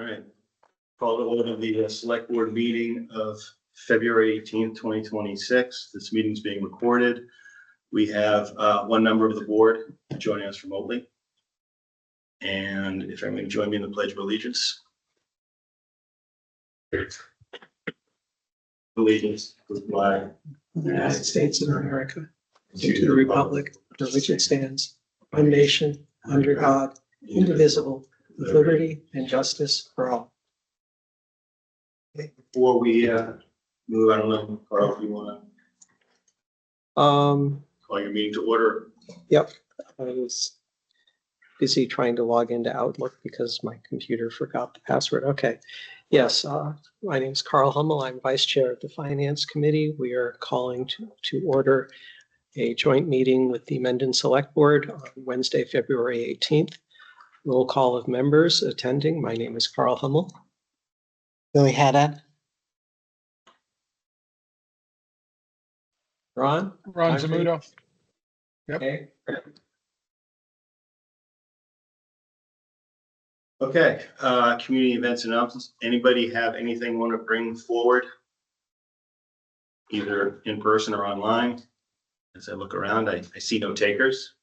All right. Call to order the select board meeting of February 18th, 2026. This meeting is being recorded. We have one member of the board joining us remotely. And if everyone can join me in the Pledge of Allegiance. Allegiance to the flag of the United States of America, and to the republic for which it stands, one nation, under God, indivisible, with liberty and justice for all. Before we move, I don't know, Carl, if you want to call your meeting to order. Yep. I was busy trying to log into Outlook because my computer forgot the password. Okay. Yes, my name is Carl Hummel. I'm vice chair of the Finance Committee. We are calling to order a joint meeting with the Mendon Select Board on Wednesday, February 18th. Roll call of members attending. My name is Carl Hummel. Billy Haddad. Ron Zamuto. Yep. Okay. Okay, community events announcements. Anybody have anything want to bring forward? Either in person or online? As I look around, I see no takers.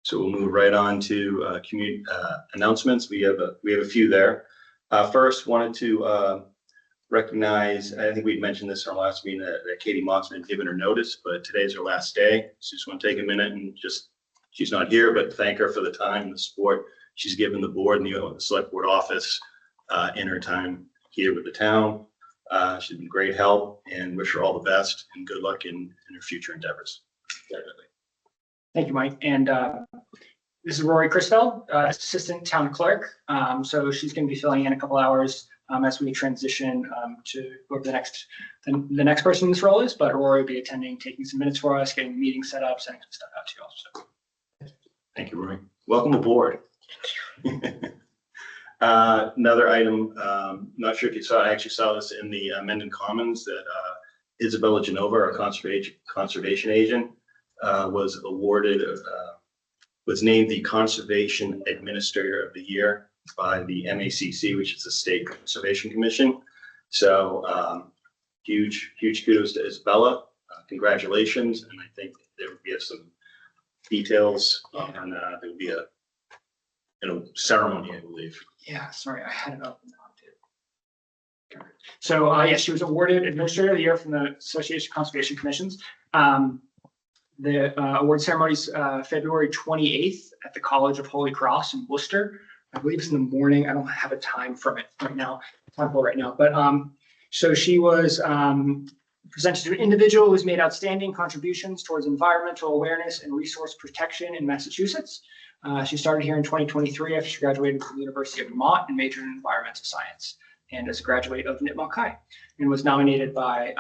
So we'll move right on to community announcements. We have a few there. First, wanted to recognize, I think we mentioned this in our last meeting, that Katie Mott's been given her notice, but today's her last day. So just want to take a minute and she's not here, but thank her for the time and the support she's given the board and the select board office in her time here with the town. She's been great help and wish her all the best and good luck in her future endeavors. Definitely. Thank you, Mike. And this is Rory Chrisfeld, Assistant Town Clerk. So she's going to be filling in a couple hours as we transition to whoever the next person in this role is. But Rory will be attending, taking some minutes for us, getting the meeting set up, sending some stuff out to you all. So. Thank you, Rory. Welcome aboard. Another item, not sure if you saw, I actually saw this in the Mendon Commons that Isabella Genova, our conservation agent, was named the Conservation Administrator of the Year by the MACC, which is the State Conservation Commission. So huge kudos to Isabella. Congratulations. And I think there will be some details on there will be a ceremony, I believe. Yeah, sorry, I had it up. So yes, she was awarded Administrator of the Year from the Association of Conservation Commissions. The award ceremony is February 28th at the College of Holy Cross in Worcester. I believe it's in the morning. I don't have a time for it right now. But so she was presented to an individual who's made outstanding contributions towards environmental awareness and resource protection in Massachusetts. She started here in 2023 after she graduated from the University of Vermont and majored in environmental science, and is a graduate of Nipmuc High, and was nominated by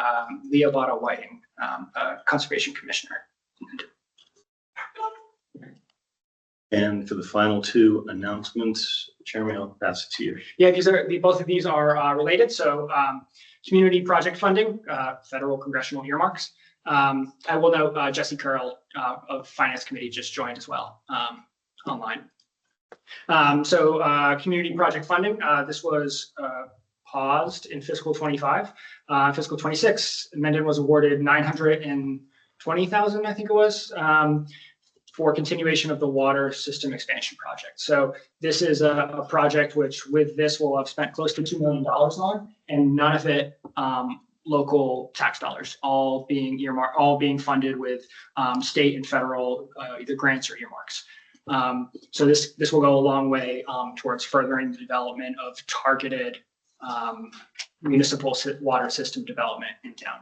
Leah Bada Whiting, a conservation commissioner. And for the final two announcements, Chairman, I'll pass it to you. Yeah, both of these are related. So community project funding, federal congressional earmarks. I will note Jesse Curl of Finance Committee just joined as well online. So community project funding, this was paused in fiscal 25. Fiscal 26, Mendon was awarded $920,000, I think it was, for continuation of the water system expansion project. So this is a project which with this will have spent close to $2 million on, and none of it local tax dollars, all being earmarked, all being funded with state and federal either grants or earmarks. So this will go a long way towards furthering the development of targeted municipal water system development in town.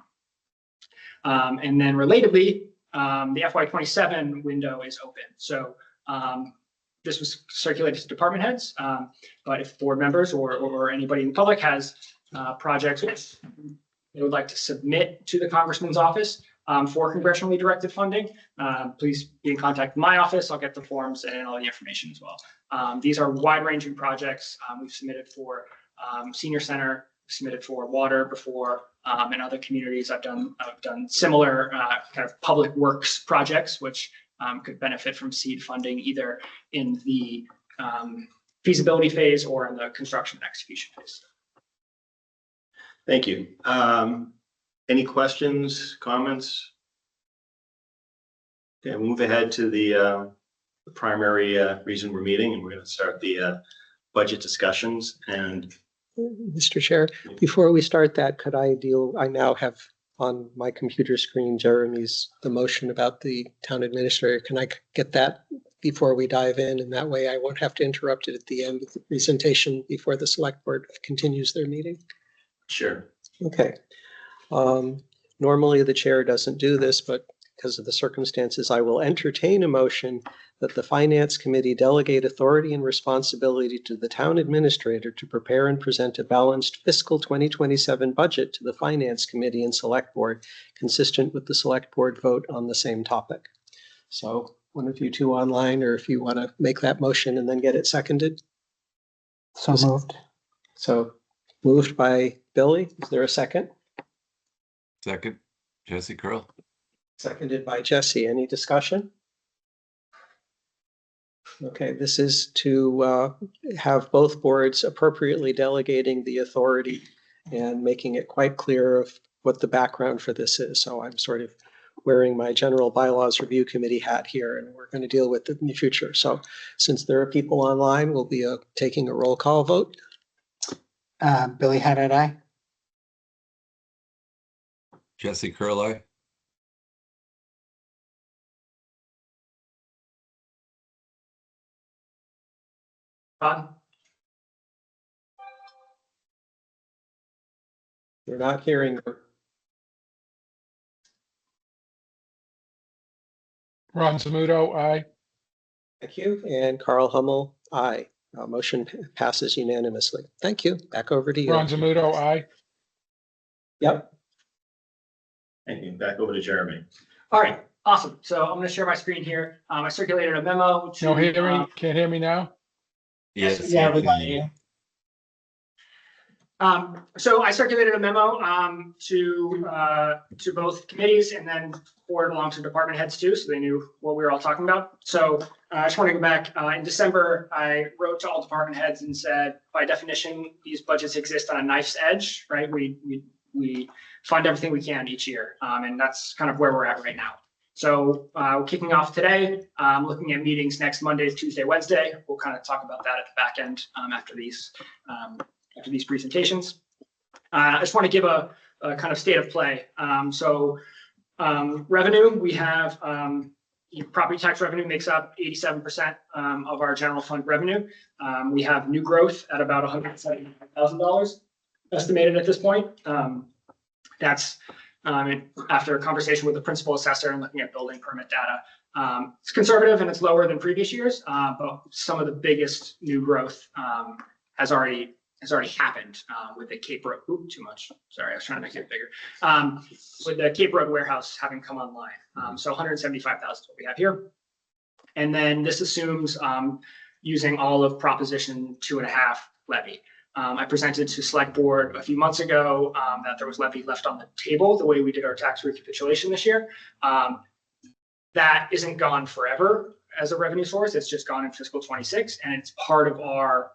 And then relatedly, the FY27 window is open. So this was circulated to department heads, but if board members or anybody in the public has projects which they would like to submit to the congressman's office for congressionally directed funding, please be in contact with my office. I'll get the forms and all the information as well. These are wide-ranging projects. We've submitted for senior center, submitted for water before, and other communities. I've done similar kind of public works projects, which could benefit from seed funding either in the feasibility phase or in the construction and execution phase. Thank you. Any questions, comments? Okay, we'll move ahead to the primary reason we're meeting, and we're going to start the budget discussions. And Mr. Chair, before we start that, could I now have on my computer screen the motion about the town administrator. Can I get that before we dive in? And that way I won't have to interrupt it at the end of the presentation before the select board continues their meeting. sure. Okay. Normally the chair doesn't do this, but because of the circumstances, I will entertain a motion that the Finance Committee delegate authority and responsibility to the town administrator to prepare and present a balanced fiscal 2027 budget to the Finance Committee and Select Board, consistent with the Select Board vote on the same topic. So one of you two online, or if you want to make that motion and then get it seconded. So moved. So moved by Billy. Is there a second? Second, Jesse Curl. Seconded by Jesse. Any discussion? Okay, this is to have both boards appropriately delegating the authority and making it quite clear of what the background for this is. So I'm sort of wearing my general bylaws review committee hat here, and we're going to deal with it in the future. So since there are people online, we'll be taking a roll call vote. Billy Haddad, aye. Jesse Curl, aye. Ron? We're not hearing. Ron Zamuto, aye. Thank you. And Carl Hummel, aye. Motion passes unanimously. Thank you. Back over to you. Ron Zamuto, aye. Yep. Thank you. Back over to Jeremy. All right, awesome. So I'm going to share my screen here. I circulated a memo to. No, hear me? Can't hear me now? Yes. Yeah, we got can you. So I circulated a memo to both committees and then forwarded along to department heads too, so they knew what we were all talking about. So I just want to go back. In December, I wrote to all department heads and said, by definition, these budgets exist on a knife's edge, right? We fund everything we can each year, and that's kind of where we're at right now. So we're kicking off today, looking at meetings next Monday, Tuesday, Wednesday. We'll kind of talk about that at the back end after these presentations. I just want to give a kind of state of play. Revenue, we have property tax revenue makes up 87% of our general fund revenue. We have new growth at about $175,000 estimated at this point. That's after a conversation with the principal assessor and looking at building permit data. It's conservative and it's lower than previous years, but some of the biggest new growth has already happened with the Cape Road. Ooh, too much. Sorry, I was trying to make it bigger. With the Cape Road warehouse having come online. So 175,000 is what we have here. And then this assumes using all of Proposition 2.5 levy. I presented to Select Board a few months ago that there was levy left on the table the way we did our tax recapitulation this year. That isn't gone forever as a revenue source. It's just gone in fiscal 26, and it's part of our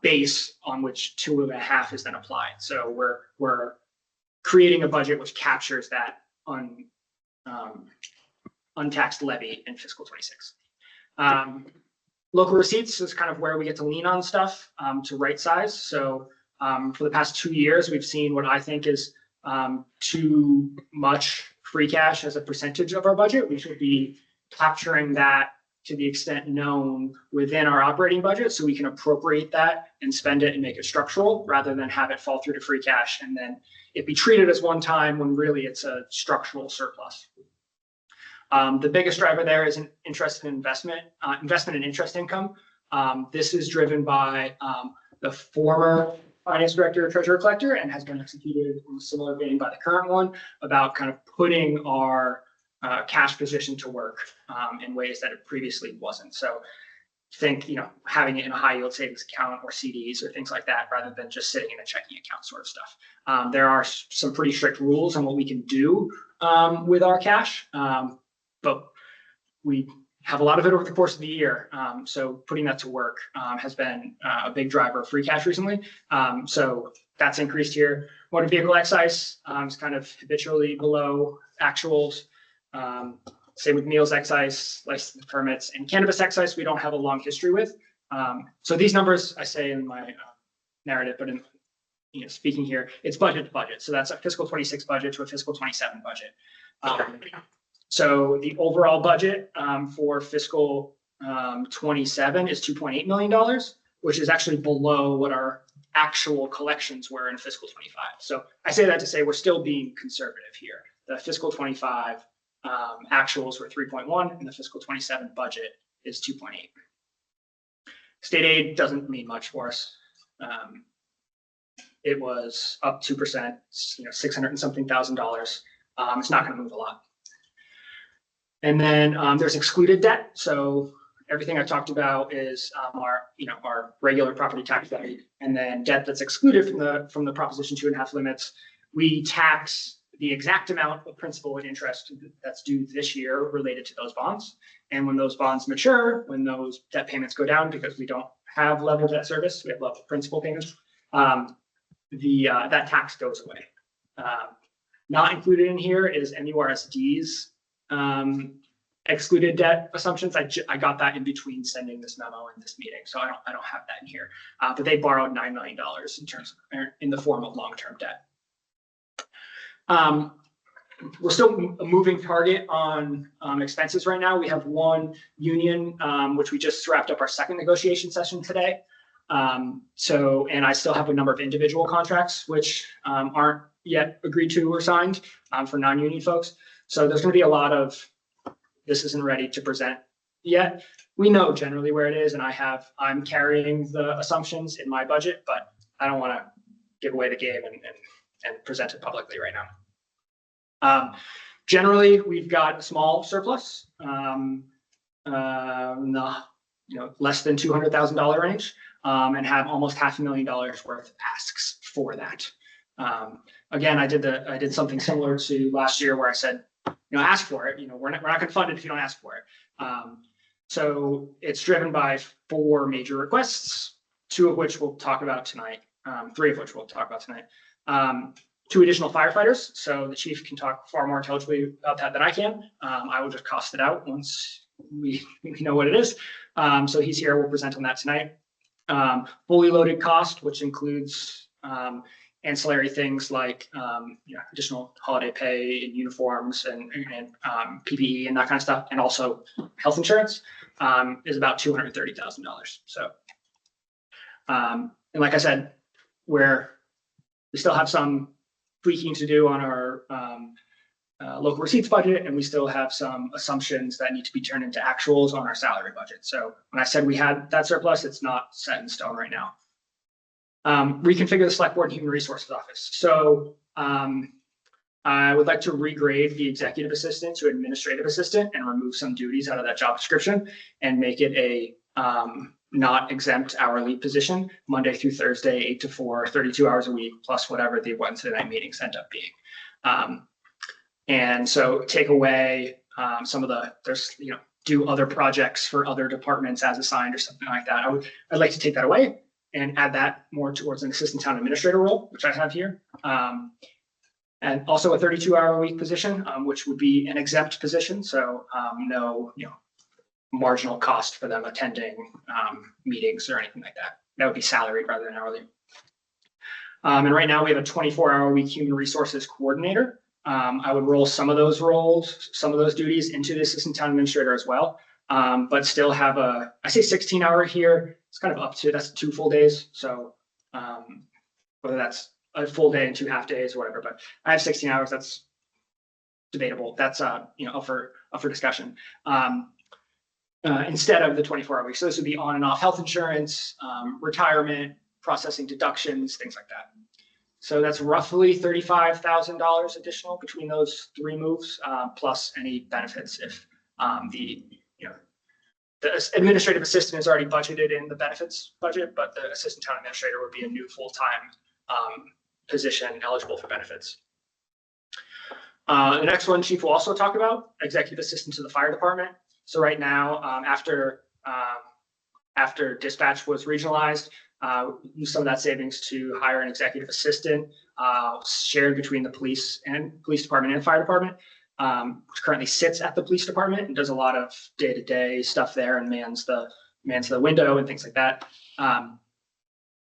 base on which 2.5 is then applied. So we're creating a budget which captures that untaxed levy in fiscal 26. Local receipts is kind of where we get to lean on stuff to right size. So for the past 2 years, we've seen what I think is too much free cash as a percentage of our budget. We should be capturing that to the extent known within our operating budget, so we can appropriate that and spend it and make it structural rather than have it fall through to free cash and then it be treated as one time when really it's a structural surplus. The biggest driver there is an interest in investment and interest income. This is driven by the former finance director, treasurer collector, and has been executed in a similar vein by the current one about kind of putting our cash position to work in ways that it previously wasn't. So think, having it in a high yield savings account or CDs or things like that, rather than just sitting in a checking account sort of stuff. There are some pretty strict rules on what we can do with our cash, but we have a lot of it over the course of the year. So putting that to work has been a big driver of free cash recently. So that's increased here. Motor vehicle excise is kind of habitually below actuals. Same with meals excise, license permits, and cannabis excise we don't have a long history with. So these numbers I say in my narrative, but in speaking here, it's budget to budget. So that's a fiscal 26 budget to a fiscal 27 budget. So the overall budget for fiscal 27 is $2.8 million, which is actually below what our actual collections were in fiscal 25. So I say that to say we're still being conservative here. The fiscal 25 actuals were 3.1 and the fiscal 27 budget is 2.8. State aid doesn't mean much for us. It was up 2%, $600 and something thousand. It's not going to move a lot. And then there's excluded debt. So everything I talked about is our regular property tax levy, and then debt that's excluded from the Proposition 2.5 limits. We tax the exact amount of principal and interest that's due this year related to those bonds. And when those bonds mature, when those debt payments go down because we don't have level debt service, we have level principal payments, that tax goes away. Not included in here is MURSD's excluded debt assumptions. I got that in between sending this memo and this meeting, so I don't have that in here. But they borrowed $9 million in the form of long-term debt. We're still a moving target on expenses right now. We have one union, which we just wrapped up our second negotiation session today. And I still have a number of individual contracts, which aren't yet agreed to or signed for non-union folks. So there's going to be a lot of, this isn't ready to present yet. We know generally where it is, and I'm carrying the assumptions in my budget, but I don't want to give away the game and present it publicly right now. Generally, we've got a small surplus, less than $200,000 range, and have almost $500,000 worth of asks for that. Again, I did something similar to last year where I said, ask for it. We're not going to fund it if you don't ask for it. So it's driven by 4 major requests, 2 of which we'll talk about tonight, 3 of which we'll talk about tonight. 2 additional firefighters, so the chief can talk far more intelligibly about that than I can. I will just cost it out once we know what it is. So he's here, we'll present on that tonight. Fully loaded cost, which includes ancillary things like additional holiday pay and uniforms and PPE and that kind of stuff, and also health insurance, is about $230,000. So, and like I said, we still have some tweaking to do on our local receipts budget, and we still have some assumptions that need to be turned into actuals on our salary budget. So when I said we had that surplus, it's not set in stone right now. Reconfigure the Select Board and Human Resources Office. So I would like to regrade the executive assistant to administrative assistant and remove some duties out of that job description and make it a not exempt hourly position, Monday through Thursday, 8 to 4, 32 hours a week, plus whatever the Wednesday night meetings end up being. And so take away some of do other projects for other departments as assigned or something like that. I'd like to take that away and add that more towards an assistant town administrator role, which I have here. And also a 32-hour-a-week position, which would be an exempt position. So no, marginal cost for them attending meetings or anything like that. That would be salaried rather than hourly. And right now we have a 24-hour-a-week human resources coordinator. I would roll some of those roles, some of those duties into the assistant town administrator as well, but still have I say 16-hour here. It's kind of up to, that's 2 full days. So whether that's a full day and 2 half days or whatever, but I have 16 hours. That's debatable. That's up for discussion. Instead of the 24-hour week. So this would be on and off health insurance, retirement, processing deductions, things like that. So that's roughly $35,000 additional between those 3 moves, plus any benefits if the administrative assistant is already budgeted in the benefits budget, but the assistant town administrator would be a new full-time position eligible for benefits. The next one, Chief will also talk about executive assistant to the fire department. So right now, after dispatch was regionalized, use some of that savings to hire an executive assistant, shared between the police department and fire department, which currently sits at the police department and does a lot of day-to-day stuff there and mans the window and things like that.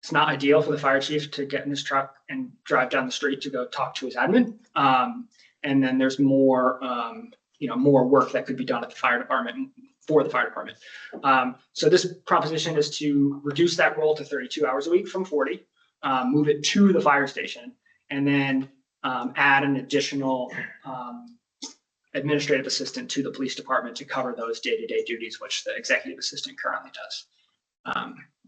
It's not ideal for the fire chief to get in his truck and drive down the street to go talk to his admin. And then there's more, more work that could be done at the fire department for the fire department. So this proposition is to reduce that role to 32 hours a week from 40, move it to the fire station, and then add an additional administrative assistant to the police department to cover those day-to-day duties, which the executive assistant currently does.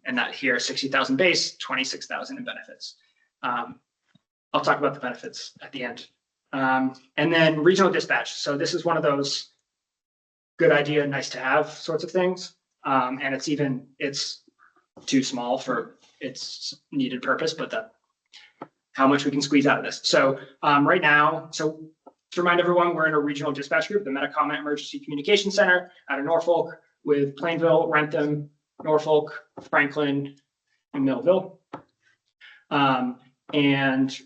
And that here, 60,000 base, 26,000 in benefits. I'll talk about the benefits at the end. And then regional dispatch. So this is one of those good idea, nice to have sorts of things. And it's too small for its needed purpose, but how much we can squeeze out of this. So right now, so to remind everyone, we're in a regional dispatch group, the Mendonma Emergency Communication Center out of Norfolk, with Plainville, Rentham, Norfolk, Franklin, and Millville. And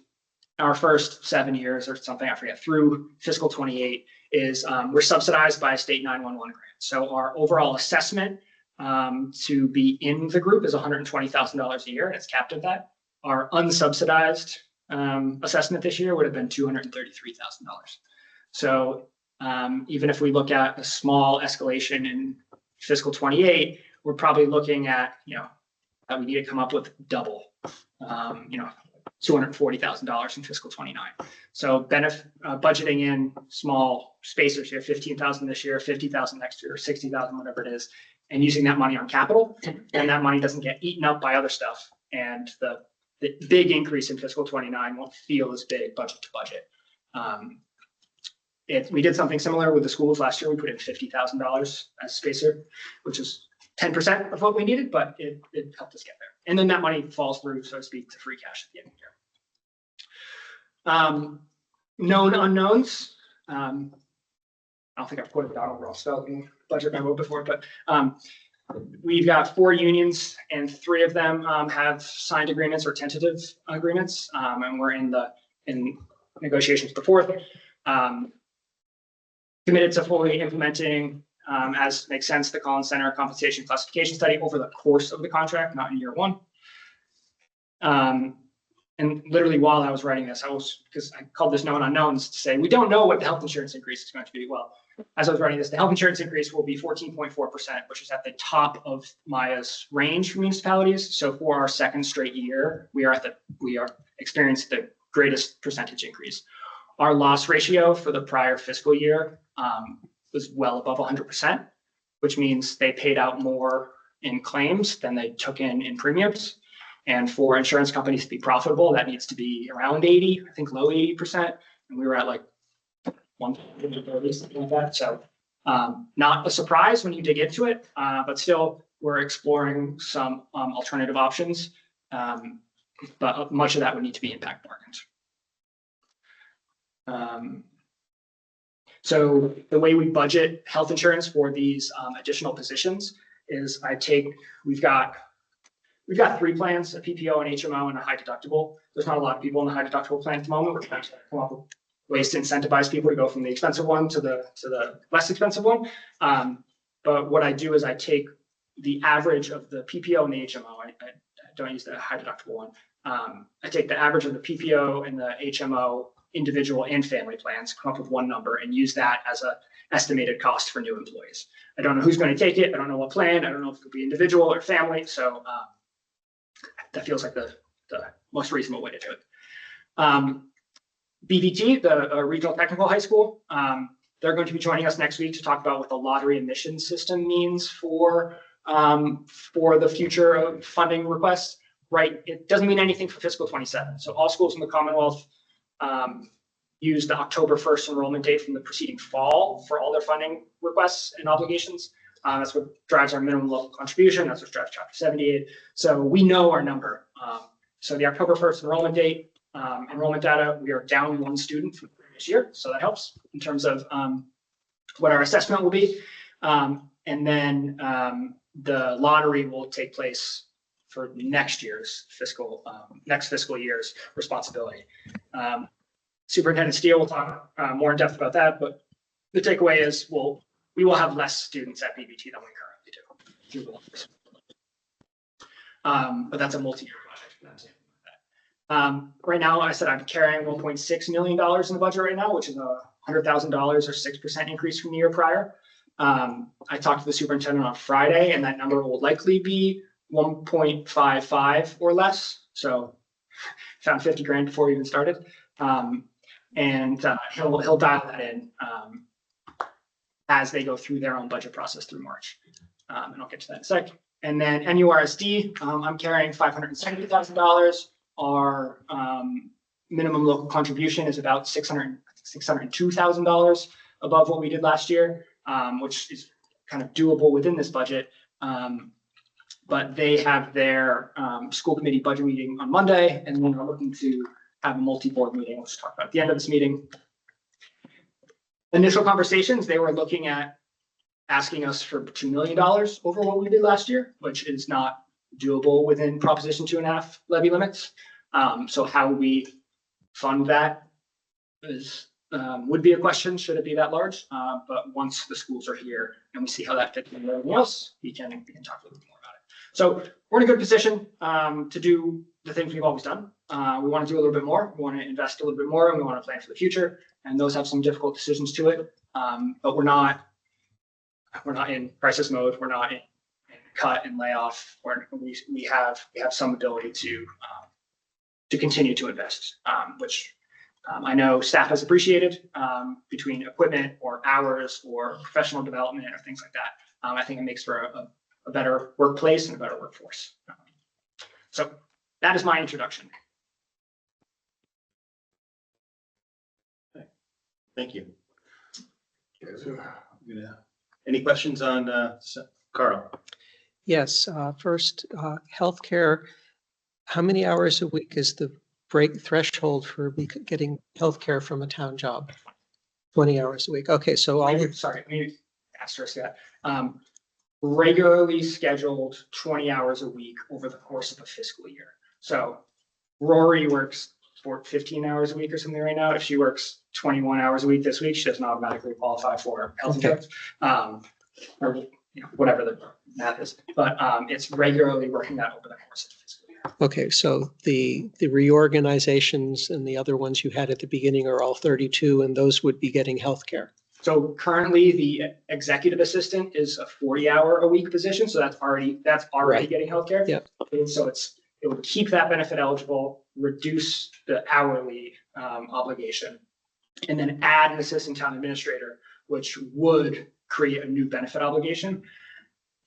our first 7 years or something, I forget, through fiscal 28 is we're subsidized by a state 911 grant. So our overall assessment to be in the group is $120,000 a year, and it's capped at that. Our unsubsidized assessment this year would have been $233,000. So even if we look at a small escalation in fiscal 28, we're probably looking at, that we need to come up with double, $240,000 in fiscal 29. So budgeting in small spacers here, 15,000 this year, 50,000 next year, 60,000, whatever it is, and using that money on capital, and that money doesn't get eaten up by other stuff. And the big increase in fiscal 29 won't feel as big budget to budget. We did something similar with the schools last year. We put in $50,000 as spacer, which is 10% of what we needed, but it helped us get there. And then that money falls through, so to speak, to free cash at the end of the year. Known unknowns. I don't think I've quoted that overall spelling budget memo before, but we've got 4 unions and 3 of them have signed agreements or tentative agreements, and we're in negotiations with the 4th. Committed to fully implementing, as makes sense, the Collins Center compensation classification study over the course of the contract, not in year 1. And literally while I was writing this, because I called this known unknowns to say, we don't know what the health insurance increase is going to be. Well, as I was writing this, the health insurance increase will be 14.4%, which is at the top of Maya's range for municipalities. So for our second straight year, we are experiencing the greatest percentage increase. Our loss ratio for the prior fiscal year was well above 100%, which means they paid out more in claims than they took in premiums. And for insurance companies to be profitable, that needs to be around 80, I think low 80%. And we were at like 130, something like that. So not a surprise when you dig into it, but still we're exploring some alternative options. But much of that would need to be impact bargains. So the way we budget health insurance for these additional positions is we've got 3 plans, a PPO, an HMO, and a high deductible. There's not a lot of people in the high deductible plan at the moment. We're trying to come up with ways to incentivize people to go from the expensive one to the less expensive one. But what I do is I take the average of the PPO and the HMO. I don't use the high deductible one. I take the average of the PPO and the HMO individual and family plans, come up with one number, and use that as an estimated cost for new employees. I don't know who's going to take it. I don't know what plan. I don't know if it'll be individual or family. So that feels like the most reasonable way to do it. BVT, the Regional Technical High School, they're going to be joining us next week to talk about what the lottery admission system means for the future of funding requests. Right, it doesn't mean anything for fiscal 27. So all schools in the Commonwealth use the October 1st enrollment date from the preceding fall for all their funding requests and obligations. That's what drives our minimum local contribution. That's what drives Chapter 78. So we know our number. So the October 1st enrollment date, enrollment data, we are down 1 student from the previous year. So that helps in terms of what our assessment will be. And then the lottery will take place for next fiscal year's responsibility. Superintendent Steele will talk more in depth about that, but the takeaway is we will have less students at BBT than we currently do through the lotteries. But that's a multi-year project. Right now, I said I'm carrying $1.6 million in the budget right now, which is $100,000 or 6% increase from the year prior. I talked to the superintendent on Friday, and that number will likely be 1.55 or less. So found 50 grand before we even started. And he'll dial that in as they go through their own budget process through March. And I'll get to that in a sec. And then NURSD, I'm carrying $570,000. Our minimum local contribution is about $602,000 above what we did last year, which is kind of doable within this budget. But they have their school committee budget meeting on Monday, and then we're looking to have a multi-board meeting, which we'll talk about at the end of this meeting. Initial conversations, they were looking at asking us for $2 million over what we did last year, which is not doable within Proposition 2.5 levy limits. So how we fund that is would be a question, should it be that large? But once the schools are here and we see how that fits in with everything else, we can talk a little bit more about it. So we're in a good position to do the things we've always done. We want to do a little bit more. We want to invest a little bit more, and we want to plan for the future. And those have some difficult decisions to it. But we're not in crisis mode. We're not in cut and layoff. We have some ability to continue to invest, which I know staff has appreciated between equipment or hours or professional development or things like that. I think it makes for a better workplace and a better workforce. So that is my introduction. Thank you. Any questions on Carl? Yes, first, healthcare. How many hours a week is the break threshold for getting healthcare from a town job? 20 hours a week. Okay, so Sorry, let me asterisk that. Regularly scheduled 20 hours a week over the course of a fiscal year. So Rory works for 15 hours a week or something right now. If she works 21 hours a week this week, she doesn't automatically qualify for health insurance, or whatever the math is. But it's regularly working that over the course of the fiscal year. okay, so the reorganizations and the other ones you had at the beginning are all 32, and those would be getting healthcare. So currently, the executive assistant is a 40-hour-a-week position, so that's already Right. getting healthcare. Yep. And so it would keep that benefit eligible, reduce the hourly obligation, and then add an assistant town administrator, which would create a new benefit obligation.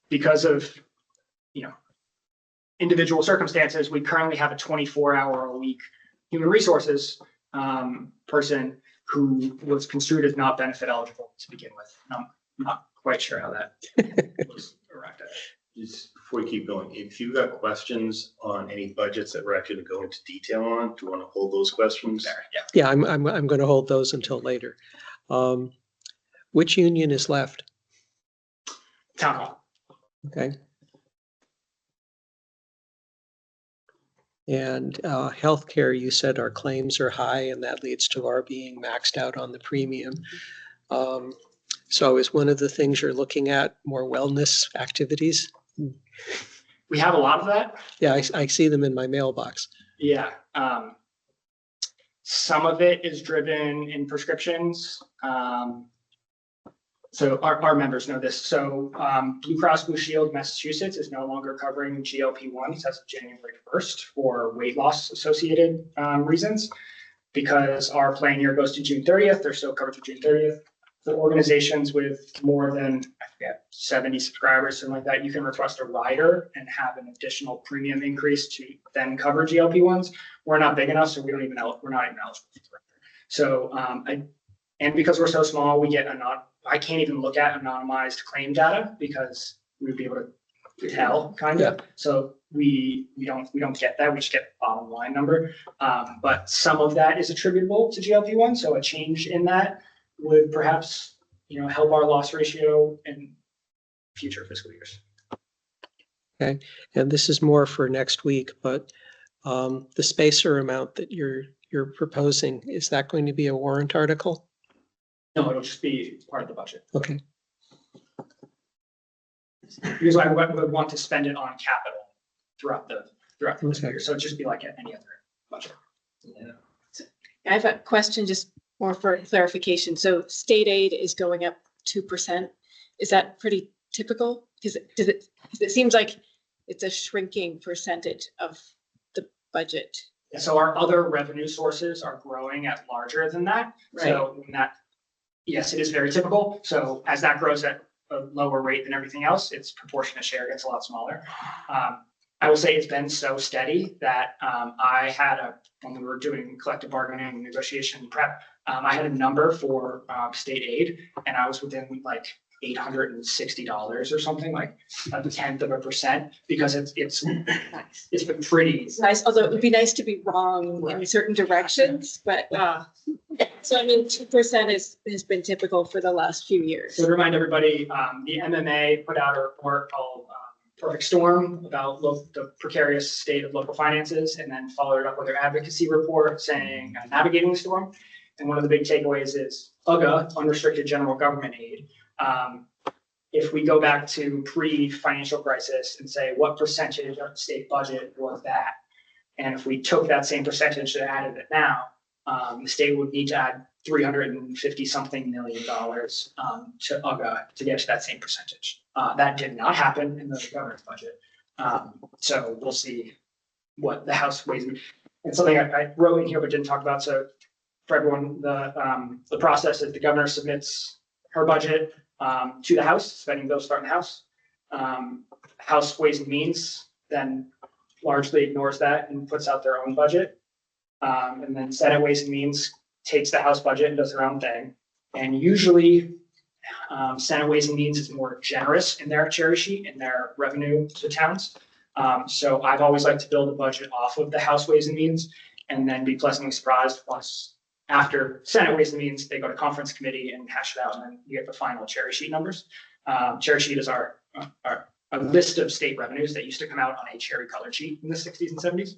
Because of individual circumstances, we currently have a 24-hour-a-week human resources person who was construed as not benefit eligible to begin with. I'm not quite sure how that was arrived at. Just before we keep going, if you got questions on any budgets that we're actually going to go into detail on, do you want to hold those questions? There, yeah. Yeah, I'm going to hold those until later. Which union is left? Town hall. Okay. And healthcare, you said our claims are high, and that leads to our being maxed out on the premium. So is one of the things you're looking at more wellness activities? We have a lot of that. Yeah, I see them in my mailbox. Yeah. Some of it is driven in prescriptions. So our members know this. So Blue Cross Blue Shield Massachusetts is no longer covering GLP-1s as of January 1st for weight loss associated reasons, because our plan year goes to June 30th. They're still covered through June 30th. For organizations with more than 70 subscribers, something like that, you can request a rider and have an additional premium increase to then cover GLP-1s. We're not big enough, so we're not even eligible for the rider. So and because we're so small, we get I can't even look at anonymized claim data because we'd be able to tell kind of. Yeah. So we don't get that. We just get bottom line number. But some of that is attributable to GLP-1. So a change in that would perhaps help our loss ratio and future fiscal years. And this is more for next week, but the spacer amount that you're proposing, is that going to be a warrant article? No, it'll just be part of the budget. Okay, Because I would want to spend it on capital throughout the fiscal Okay. year. So it'd just be like any other budget. I have a question just more for clarification. So state aid is going up 2%. Is that pretty typical? Because it seems like it's a shrinking percentage of the budget. So our other revenue sources are growing at larger than that. So when that, yes, it is very typical. So as that grows at a lower rate than everything else, its proportionate share gets a lot smaller. I will say it's been so steady that I had when we were doing collective bargaining negotiation prep, I had a number for state aid, and I was within like $860 or something, like a 0.1%, because it's been pretty. It's nice, although it would be nice to be wrong in Right. certain directions, but so I mean, 2% has been typical for the last few years. So to remind everybody, the MMA put out a report called Perfect Storm about the precarious state of local finances, and then followed it up with their advocacy report saying navigating the storm. And one of the big takeaways is UGA, unrestricted general government aid. If we go back to pre-financial crisis and say what percentage of the state budget was that, and if we took that same percentage and added it now, the state would need to add $350 something million to UGA to get to that same percentage. That did not happen in the governor's budget. So we'll see what the House Ways and something I wrote in here but didn't talk about. So for everyone, the process is the governor submits her budget to the House, spending bills start in the House. House Ways and Means then largely ignores that and puts out their own budget. And then Senate Ways and Means takes the House budget and does their own thing. And usually Senate Ways and Means is more generous in their cherry sheet and their revenue to towns. So I've always liked to build a budget off of the House Ways and Means and then be pleasantly surprised once after Senate Ways and Means, they go to conference committee and hash it out, and then you get the final cherry sheet numbers. Cherry sheet is a list of state revenues that used to come out on a cherry colored sheet in the 60s and 70s.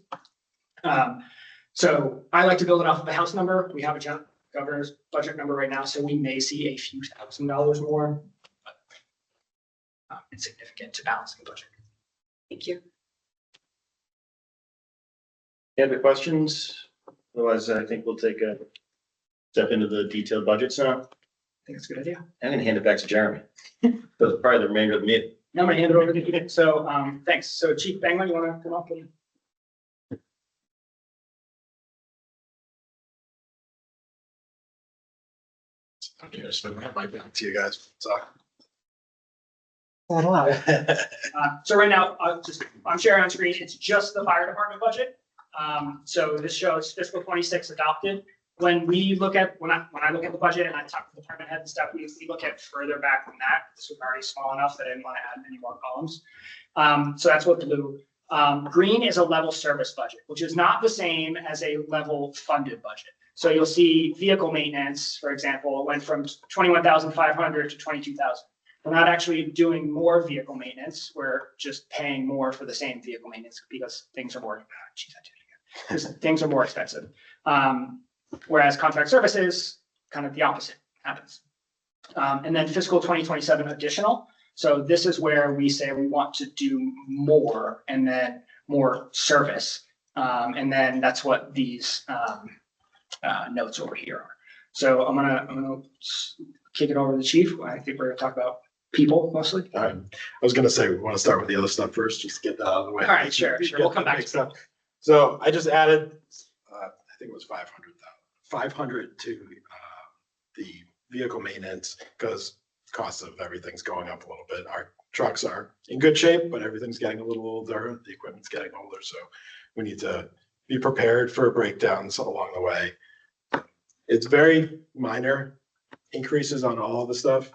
So I like to build it off of the House number. We have a governor's budget number right now, so we may see a few $1,000s more, but insignificant to balancing the budget. Thank you. Any other questions? Otherwise, I think we'll take a step into the detailed budgets now. I think it's a good idea. I'm gonna hand it back to Jeremy. So probably the remainder of the meeting. Now I'm gonna hand it over to you. So thanks. So Chief Bangman, you wanna come up and? I'm gonna spend my mic back to you guys. So. So right now, I'm sharing on screen, it's just the fire department budget. So this shows fiscal 26 adopted. When I look at the budget and I talk to the department head and stuff, we look at further back than that. This was already small enough that I didn't want to add any more columns. So that's what blue. Green is a level service budget, which is not the same as a level funded budget. So you'll see vehicle maintenance, for example, went from 21,500 to 22,000. We're not actually doing more vehicle maintenance. We're just paying more for the same vehicle maintenance because things are more, things are more expensive. Whereas contract services, kind of the opposite happens. And then fiscal 2027 additional. So this is where we say we want to do more and then more service. And then that's what these notes over here are. So I'm gonna kick it over to the chief. I think we're gonna talk about people mostly. All right. I was gonna say, we want to start with the other stuff first, just to get that out of the way. All right, sure. We'll come back to stuff. So I just added, I think it was 500 to the vehicle maintenance because cost of everything's going up a little bit. Our trucks are in good shape, but everything's getting a little older. The equipment's getting older, so we need to be prepared for breakdowns along the way. It's very minor increases on all of the stuff.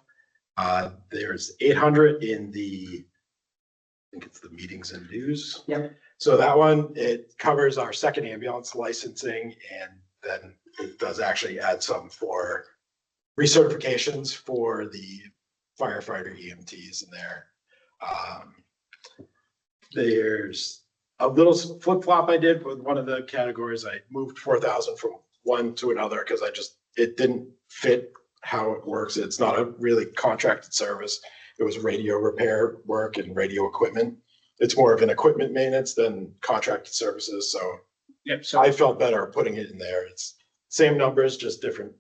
There's 800 in I think it's the meetings and dues. Yep. So that one, it covers our second ambulance licensing, and then it does actually add some for recertifications for the firefighter EMTs in there. There's a little flip flop I did with one of the categories. I moved 4,000 from one to another because it didn't fit how it works. It's not a really contracted service. It was radio repair work and radio equipment. It's more of an equipment maintenance than contracted services. So Yep, so, I felt better putting it in there. It's same numbers, just different.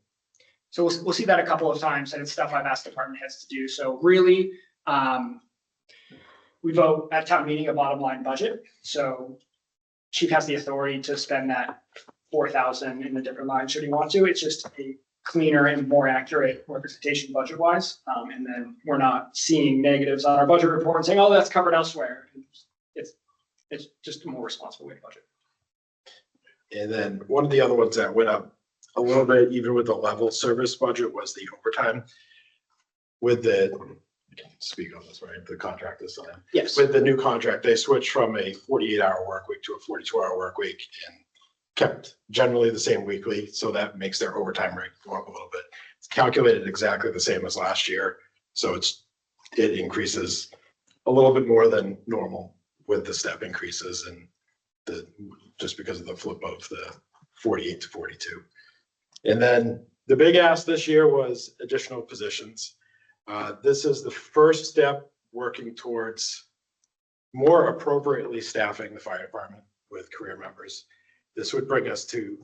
so we'll see that a couple of times, and it's stuff I've asked department heads to do. So really, we vote at town meeting a bottom line budget. So chief has the authority to spend that 4,000 in the different lines should he want to. It's just a cleaner and more accurate representation budget wise. And then we're not seeing negatives on our budget report and saying, oh, that's covered elsewhere. It's just a more responsible way to budget. And then one of the other ones that went up a little bit, even with the level service budget, was the overtime. With the, I can speak on this, right? The contract is signed. Yes. With the new contract, they switched from a 48-hour work week to a 42-hour work week and kept generally the same weekly. So that makes their overtime rate go up a little bit. It's calculated exactly the same as last year. So it increases a little bit more than normal with the step increases and just because of the flip of the 48 to 42. And then the big ask this year was additional positions. This is the first step working towards more appropriately staffing the fire department with career members. This would bring us to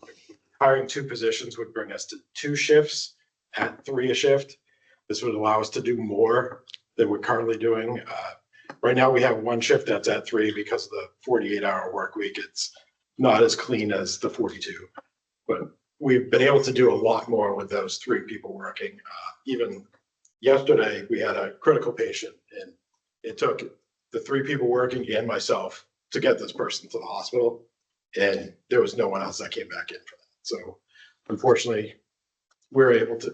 hiring 2 positions would bring us to 2 shifts at 3 a shift. This would allow us to do more than we're currently doing. Right now we have 1 shift that's at 3 because of the 48-hour work week. It's not as clean as the 42, but we've been able to do a lot more with those 3 people working. Even yesterday we had a critical patient and it took the 3 people working and myself to get this person to the hospital. And there was no one else that came back in for that. So unfortunately, we were able to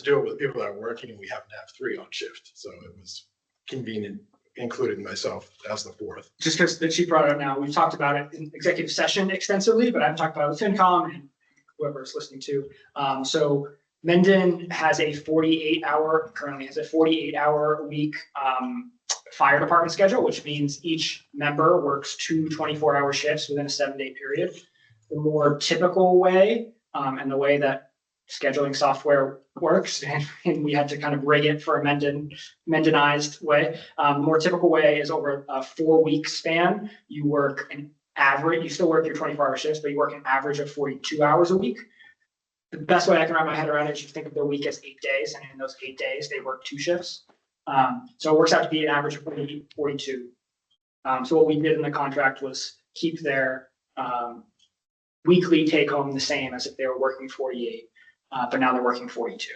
do it with people that are working and we happen to have 3 on shift. So it was convenient, including myself as the 4th. Just because the chief brought it up now, we've talked about it in executive session extensively, but I've talked about it with FinCom and whoever's listening to. So Mendon has currently has a 48-hour week fire department schedule, which means each member works 2 24-hour shifts within a 7-day period. The more typical way, and the way that scheduling software works, and we had to kind of rig it for a Mendonized way. The more typical way is over a 4-week span. You still work your 24-hour shifts, but you work an average of 42 hours a week. The best way I can wrap my head around it is you think of their week as 8 days, and in those 8 days, they work 2 shifts. So it works out to be an average of 42. So what we did in the contract was keep their weekly take home the same as if they were working 48, but now they're working 42.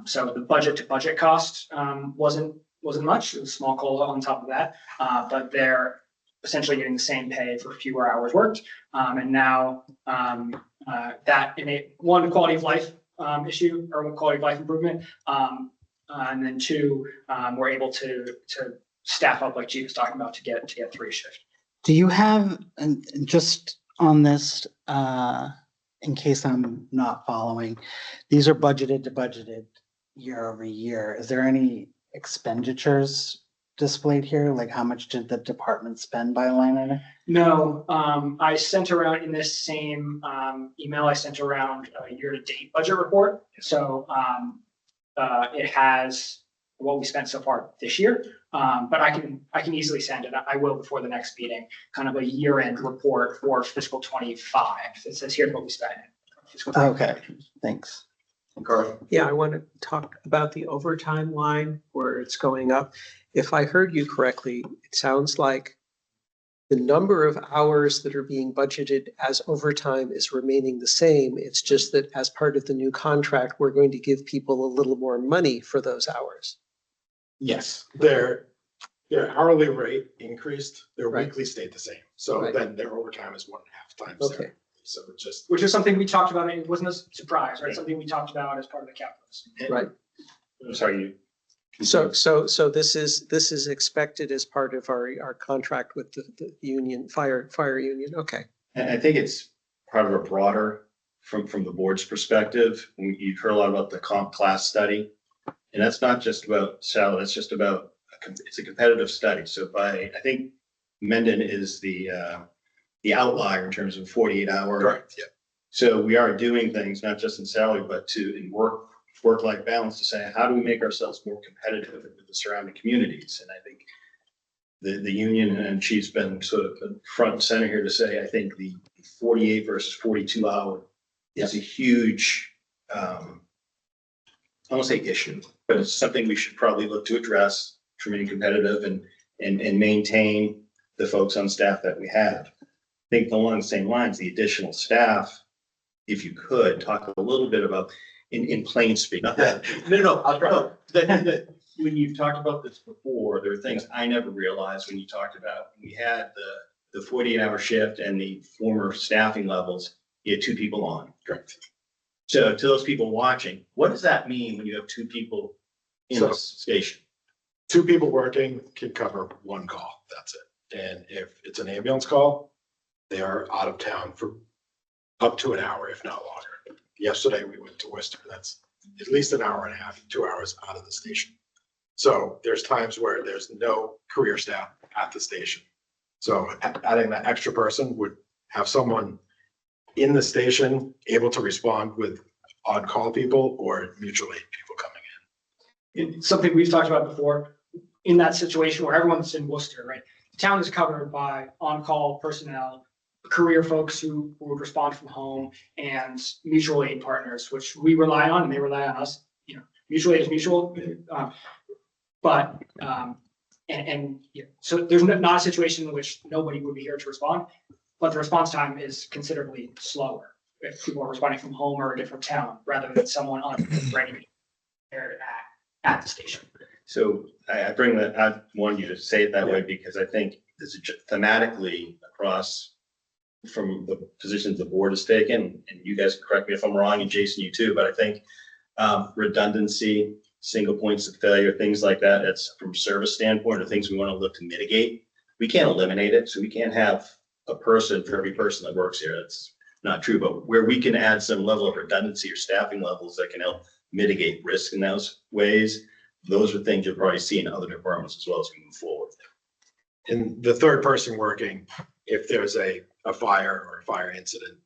So the budget to budget cost wasn't much. It was a small COLA on top of that, but they're essentially getting the same pay for fewer hours worked. And now that in one quality of life issue or quality of life improvement, and then 2, we're able to staff up like Chief was talking about to get 3 shift. Do you have, and just on this, in case I'm not following, these are budgeted to budgeted year over year. Is there any expenditures displayed here? Like how much did the department spend by line item? No, I sent around in this same email, I sent around a year-to-date budget report. So it has what we spent so far this year, but I can easily send it. I will before the next meeting, kind of a year-end report for fiscal 25. It says here's what we spent. Okay, thanks. Carl? Yeah, I want to talk about the overtime line where it's going up. If I heard you correctly, it sounds like the number of hours that are being budgeted as overtime is remaining the same. It's just that as part of the new contract, we're going to give people a little more money for those hours. Yes, their hourly rate increased, their Right. weekly stayed the same. So Right. then their overtime is 1.5 times. Okay. their- So it's just, Which is something we talked about. It wasn't a surprise, right? Something we talked about as part of the calculus. Right. I'm sorry, So this is expected as part of our contract with the union, fire union. Okay. And I think it's part of a broader, from the board's perspective, you've heard a lot about the comp class study. And that's not just about salary, that's just about it's a competitive study. So I think Mendon is the outlier in terms of 48-hour. Correct, yeah. So we are doing things, not just in salary, but in work-life balance to say, how do we make ourselves more competitive with the surrounding communities? And I think the union and chief's been sort of front and center here to say, I think the 48 versus 42 hour is a huge, I won't say issue, but it's something we should probably look to address to remain competitive and maintain the folks on staff that we have. I think along the same lines, the additional staff, if you could talk a little bit about in plain speak. Not that, no, I'll try. When you've talked about this before, there are things I never realized when you talked about, we had the 48-hour shift and the former staffing levels, you had 2 people on. Correct. So to those people watching, what does that mean when you have 2 people in the station? 2 people working can cover 1 call. That's it. And if it's an ambulance call, they are out of town for up to an hour, if not longer. Yesterday we went to Worcester. That's at least an hour and a half, 2 hours out of the station. So there's times where there's no career staff at the station. So adding that extra person would have someone in the station able to respond with on-call people or mutual aid people coming in. It's something we've talked about before. In that situation where everyone's in Worcester, right? The town is covered by on-call personnel, career folks who would respond from home, and mutual aid partners, which we rely on and they rely on us. You know, mutual aid is mutual. So there's not a situation in which nobody would be here to respond, but the response time is considerably slower if people are responding from home or a different town rather than someone on ready there at the station. So I bring that, I wanted you to say it that way because I think this is thematically across from the positions the board has taken, and you guys can correct me if I'm wrong, and Jason, you too, but I think redundancy, single points of failure, things like that, that's from service standpoint or things we want to look to mitigate. We can't eliminate it, so we can't have a person for every person that works here. That's not true, but where we can add some level of redundancy or staffing levels that can help mitigate risk in those ways, those are things you'll probably see in other departments as well as we move forward. And the 3rd person working, if there's a fire or a fire incident,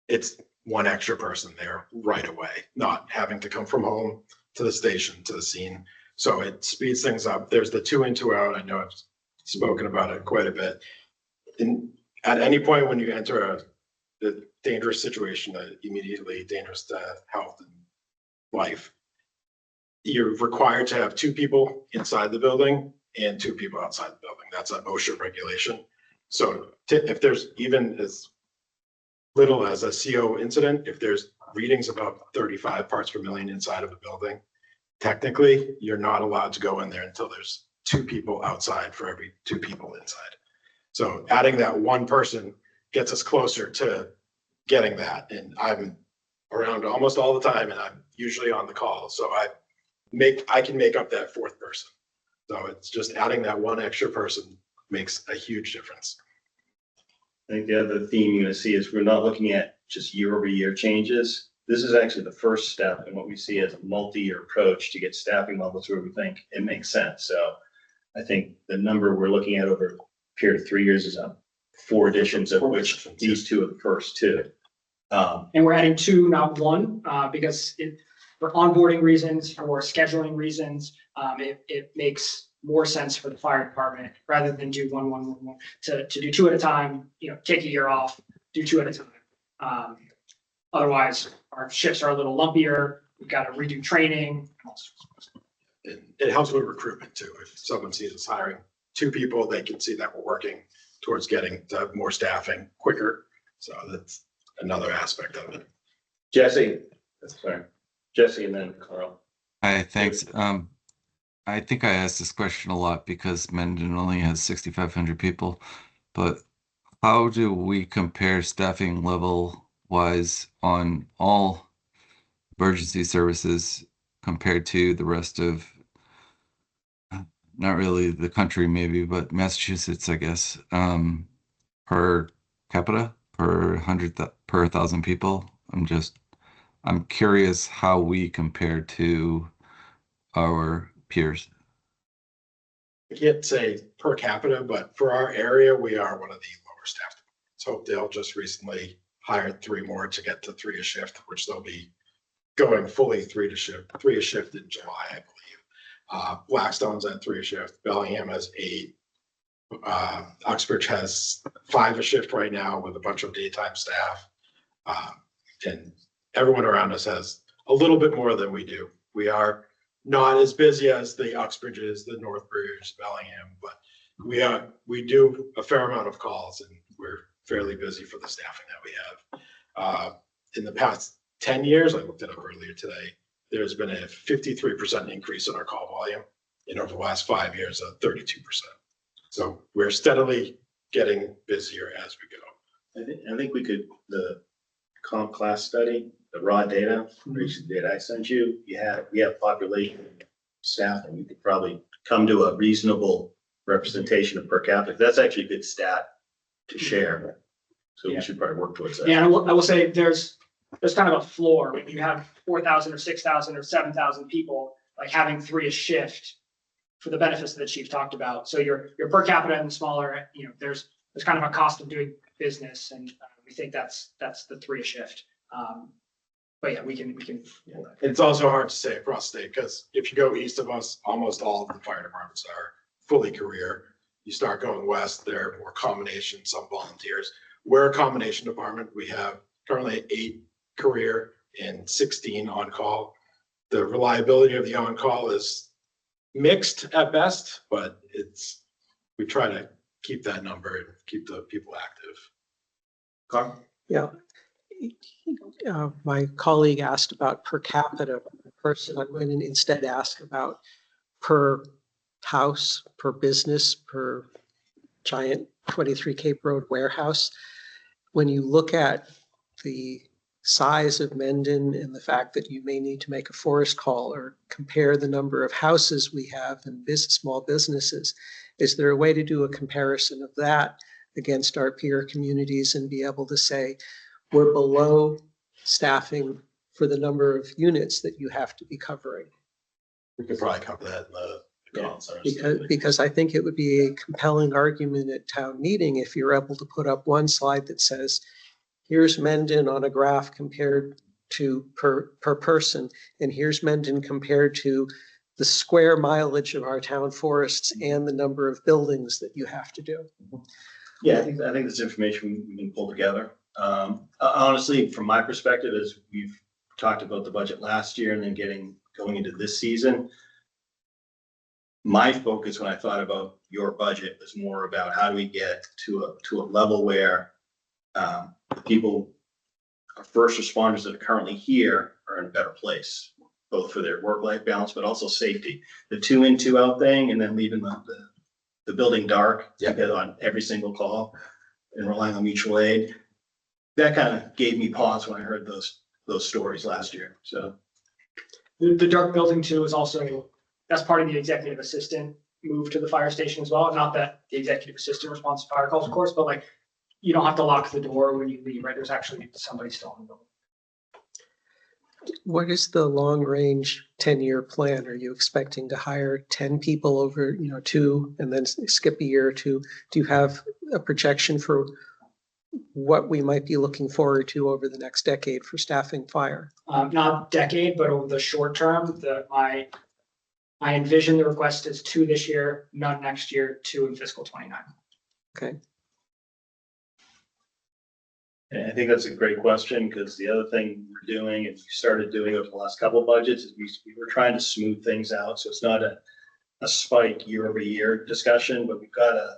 it's 1 extra person there right away, not having to come from home to the station, to the scene. So it speeds things up. There's the 2 in, 2 out. I know I've spoken about it quite a bit. And at any point when you enter the dangerous situation, immediately dangerous to health and life, you're required to have 2 people inside the building and 2 people outside the building. That's an OSHA regulation. So if there's even as little as a CO incident, if there's readings about 35 parts per million inside of a building, technically you're not allowed to go in there until there's 2 people outside for every 2 people inside. So adding that 1 person gets us closer to getting that. And I'm around almost all the time and I'm usually on the call. So I can make up that 4th person. So it's just adding that 1 extra person makes a huge difference. I think the other theme you're going to see is we're not looking at just year-over-year changes. This is actually the first step in what we see as a multi-year approach to get staffing levels where we think it makes sense. So I think the number we're looking at over a period of 3 years is 4 additions, of which these 2 are the first 2. And we're adding 2, not 1, because for onboarding reasons, for scheduling reasons, it makes more sense for the fire department rather than do 1 to do 2 at a time, take a year off, do 2 at a time. Otherwise our shifts are a little lumpier. We've got to redo training. It helps with recruitment too. If someone sees us hiring 2 people, they can see that we're working towards getting to more staffing quicker. So that's another aspect of it. Jesse, and then Carl. Hi, thanks. I think I asked this question a lot because Mendon only has 6,500 people, but how do we compare staffing level wise on all emergency services compared to the rest of, not really the country maybe, but Massachusetts, I guess, per capita, per 1,000 people? I'm curious how we compare to our peers. I can't say per capita, but for our area, we are one of the lower staffed. So Hopedale just recently hired 3 more to get to 3 a shift, which they'll be going fully 3 a shift in July, I believe. Blackstone's at 3 a shift. Bellingham has 8. Uxbridge has 5 a shift right now with a bunch of daytime staff. And everyone around us has a little bit more than we do. We are not as busy as the Uxbridges, the Northbridge, Bellingham, but we do a fair amount of calls and we're fairly busy for the staffing that we have. In the past 10 years, I looked it up earlier today, there's been a 53% increase in our call volume. And over the last 5 years, 32%. So we're steadily getting busier as we go. I think we could, the comp class study, the raw data, recent data I sent you, we have population staff, and you could probably come to a reasonable representation of per capita. That's actually a good stat to share. So Yeah. we should probably work towards that. Yeah, I will say there's kind of a floor when you have 4,000 or 6,000 or 7,000 people, like having 3 a shift for the benefits that the chief talked about. So your per capita and smaller, there's kind of a cost of doing business, and we think that's the 3 a shift. But yeah, we can. It's also hard to say across state because if you go east of us, almost all of the fire departments are fully career. You start going west, they're more combination, some volunteers. We're a combination department. We have currently 8 career and 16 on call. The reliability of the on call is mixed at best, but we try to keep that number and keep the people active. Carl? Yeah. My colleague asked about per capita person. I'm going to instead ask about per house, per business, per giant 23 Cape Road warehouse. When you look at the size of Mendon and the fact that you may need to make a forest call or compare the number of houses we have and small businesses, is there a way to do a comparison of that against our peer communities and be able to say, we're below staffing for the number of units that you have to be covering? We could probably cover that in the calls. Because I think it would be a compelling argument at town meeting if you're able to put up one slide that says, here's Mendon on a graph compared to per person, and here's Mendon compared to the square mileage of our town forests and the number of buildings that you have to do. Yeah, I think this information we can pull together. Honestly, from my perspective, as we've talked about the budget last year and then going into this season, my focus when I thought about your budget was more about how do we get to a level where people, our first responders that are currently here, are in a better place, both for their work-life balance, but also safety. The 2 in, 2 out thing, and then leaving the building dark on every single call and relying on mutual aid. That kind of gave me pause when I heard those stories last year. So The dark building too is also, that's part of the executive assistant move to the fire station as well. Not that the executive assistant responds to fire calls, of course, but like, you don't have to lock the door when you leave, right? There's actually somebody still in the building. What is the long range 10-year plan? Are you expecting to hire 10 people over, 2 and then skip a year or 2? Do you have a projection for what we might be looking forward to over the next decade for staffing fire? Not decade, but over the short term, I envision the request is 2 this year, none next year, 2 in fiscal 29. Okay. and I think that's a great question, because the other thing we're doing and we started doing over the last couple of budgets is we were trying to smooth things out. So it's not a spike year over year discussion, but we've got a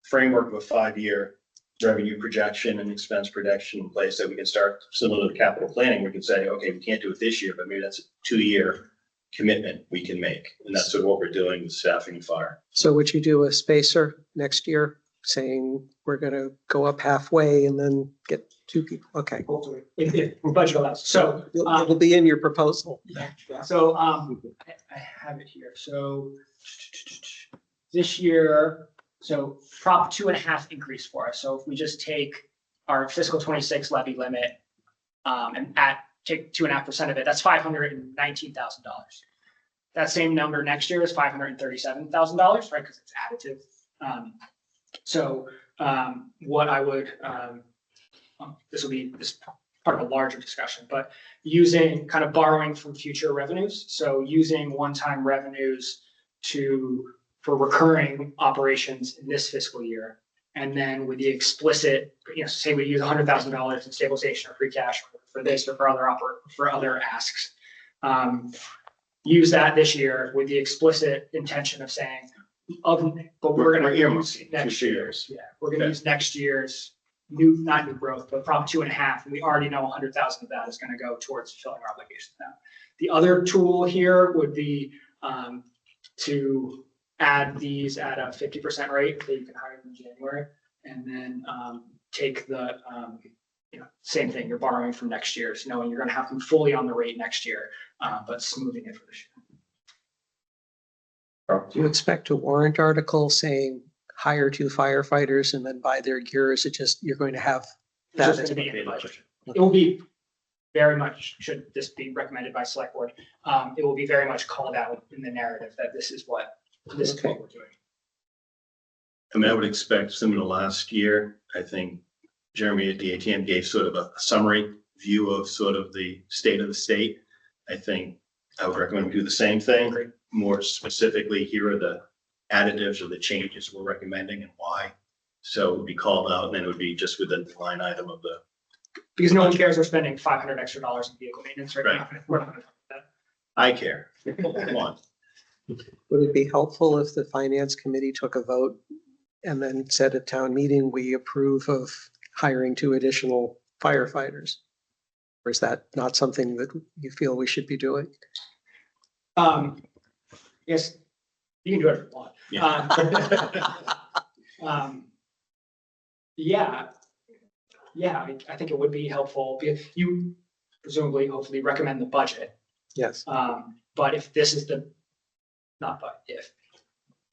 framework of a 5-year revenue projection and expense projection in place that we can start, similar to the capital planning. We can say, okay, we can't do it this year, but maybe that's a 2-year commitment we can make. And that's sort of what we're doing with staffing and fire. So would you do a spacer next year saying we're going to go up halfway and then get 2 people? Okay. Hopefully, if budget allows. So It'll be in your proposal. yeah. So I have it here. So this year, so prop 2.5 increase for us. So if we just take our fiscal 26 levy limit and take 2.5% of it, that's $519,000. That same number next year is $537,000, right? Because it's additive. What I would, this will be this part of a larger discussion, but using kind of borrowing from future revenues. So using one-time revenues for recurring operations in this fiscal year. And then with the explicit, say we use $100,000 in stabilization or free cash for this or for other asks. Use that this year with the explicit intention of saying, but we're going to use next year's. Yeah, we're going to use next year's not new growth, but Prop 2.5, and we already know 100,000 of that is going to go towards fulfilling our obligations now. The other tool here would be to add these at a 50% rate so you can hire them in January, and then take the same thing. You're borrowing from next year's, knowing you're going to have them fully on the rate next year, but smoothing it for this year. Do you expect a warrant article saying hire 2 firefighters and then buy their gear? Is it just you're going to have that? It's just going to be in the budget. It will be very much, should this be recommended by select board, it will be very much called out in the narrative that this is what we're doing. I mean, I would expect similar to last year. I think Jeremy at DATM gave sort of a summary view of sort of the state of the state. I think I would recommend we do the same thing. Great. More specifically, here are the additives or the changes we're recommending and why. So it would be called out, and then it would be just within the line item of the. Because no one cares we're spending $500 extra in vehicle maintenance right now. We're not going to talk about that. I care. Come on. Would it be helpful if the finance committee took a vote and then said at town meeting, we approve of hiring 2 additional firefighters? Or is that not something that you feel we should be doing? Yes, you can do whatever you want. Yeah. I think it would be helpful if you presumably, hopefully recommend the budget. Yes. But if this is if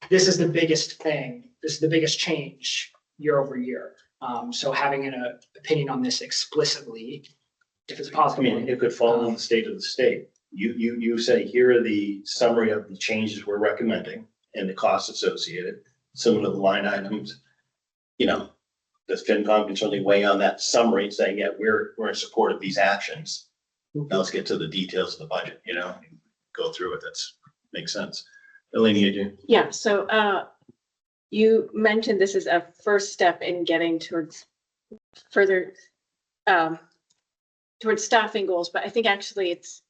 this is the biggest thing, this is the biggest change year over year. So having an opinion on this explicitly, if it's possible. I mean, it could fall in the state of the state. You say, here are the summary of the changes we're recommending and the costs associated, similar to the line items. The FinCom can certainly weigh on that summary saying, yeah, we're in support of these actions. Now let's get to the details of the budget, go through it. That's makes sense. Elaine, you do? Yeah, so you mentioned this is a first step in getting towards further towards staffing goals, but I think actually it's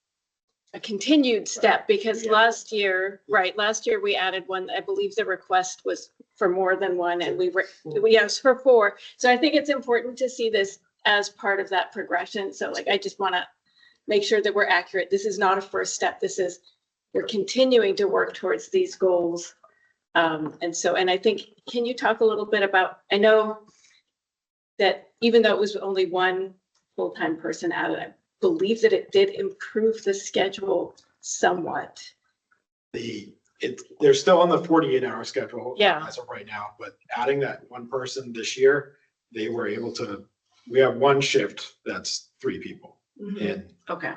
a continued step because last year we added 1. I believe the request was for more than 1 and we asked for 4. So I think it's important to see this as part of that progression. So I just want to make sure that we're accurate. This is not a first step. We're continuing to work towards these goals. And I think, can you talk a little bit about, I know that even though it was only 1 full-time person added, I believe that it did improve the schedule somewhat. They're still on the 48-hour schedule as of right now, but adding that 1 person this year, they were able to, we have 1 shift that's 3 people. Mm-hmm. And okay.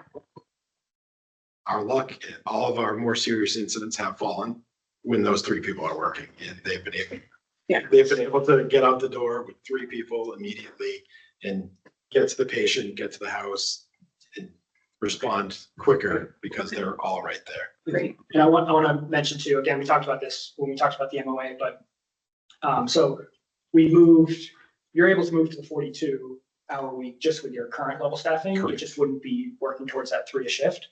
Our luck, all of our more serious incidents have fallen when those 3 people are working, and they've been able to get out the door with 3 people immediately and get to the patient, get to the house, and respond quicker because they're all right there. Great. And I want to mention too, again, we talked about this when we talked about the MOA, but so you're able to move to the 42-hour week just with your current level staffing. Correct. You just wouldn't be working towards that 3 a shift.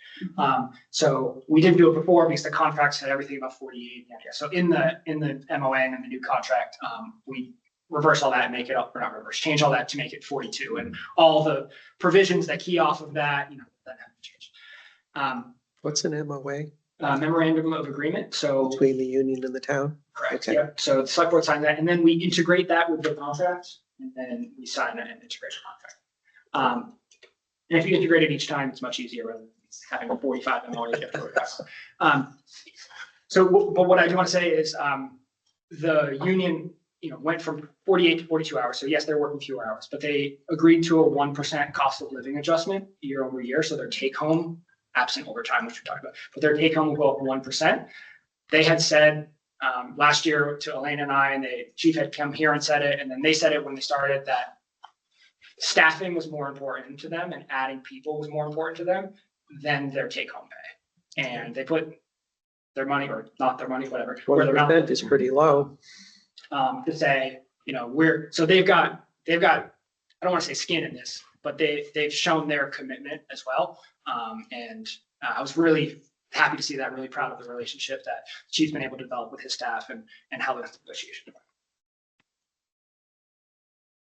So we didn't do it before because the contracts had everything about 48. Yeah. So in the MOA and in the new contract, we reverse all that and make it up, or not reverse, change all that to make it 42, and all the provisions that key off of that, that haven't changed. What's an MOA? Memorandum of agreement. So Between the union and the town? correct. Okay. Yeah. So the select board signs that, and then we integrate that with the contract, and then we sign an integrated contract. And if you integrate it each time, it's much easier rather than having a 45 MOA. But what I do want to say is the union, went from 48 to 42 hours. So yes, they're working fewer hours, but they agreed to a 1% cost of living adjustment year over year. So their take home absent overtime, which we talked about, but their take home will go up 1%. They had said last year to Elaine and I, and the chief had come here and said it, and then they said it when they started, that staffing was more important to them and adding people was more important to them than their take home pay. And they put their money, or not their money, whatever, where their mouth 1% is pretty low. to say, you know, they've got, I don't want to say skin in this, but they've shown their commitment as well. And I was really happy to see that, really proud of the relationship that Chief's been able to develop with his staff and how the negotiation went.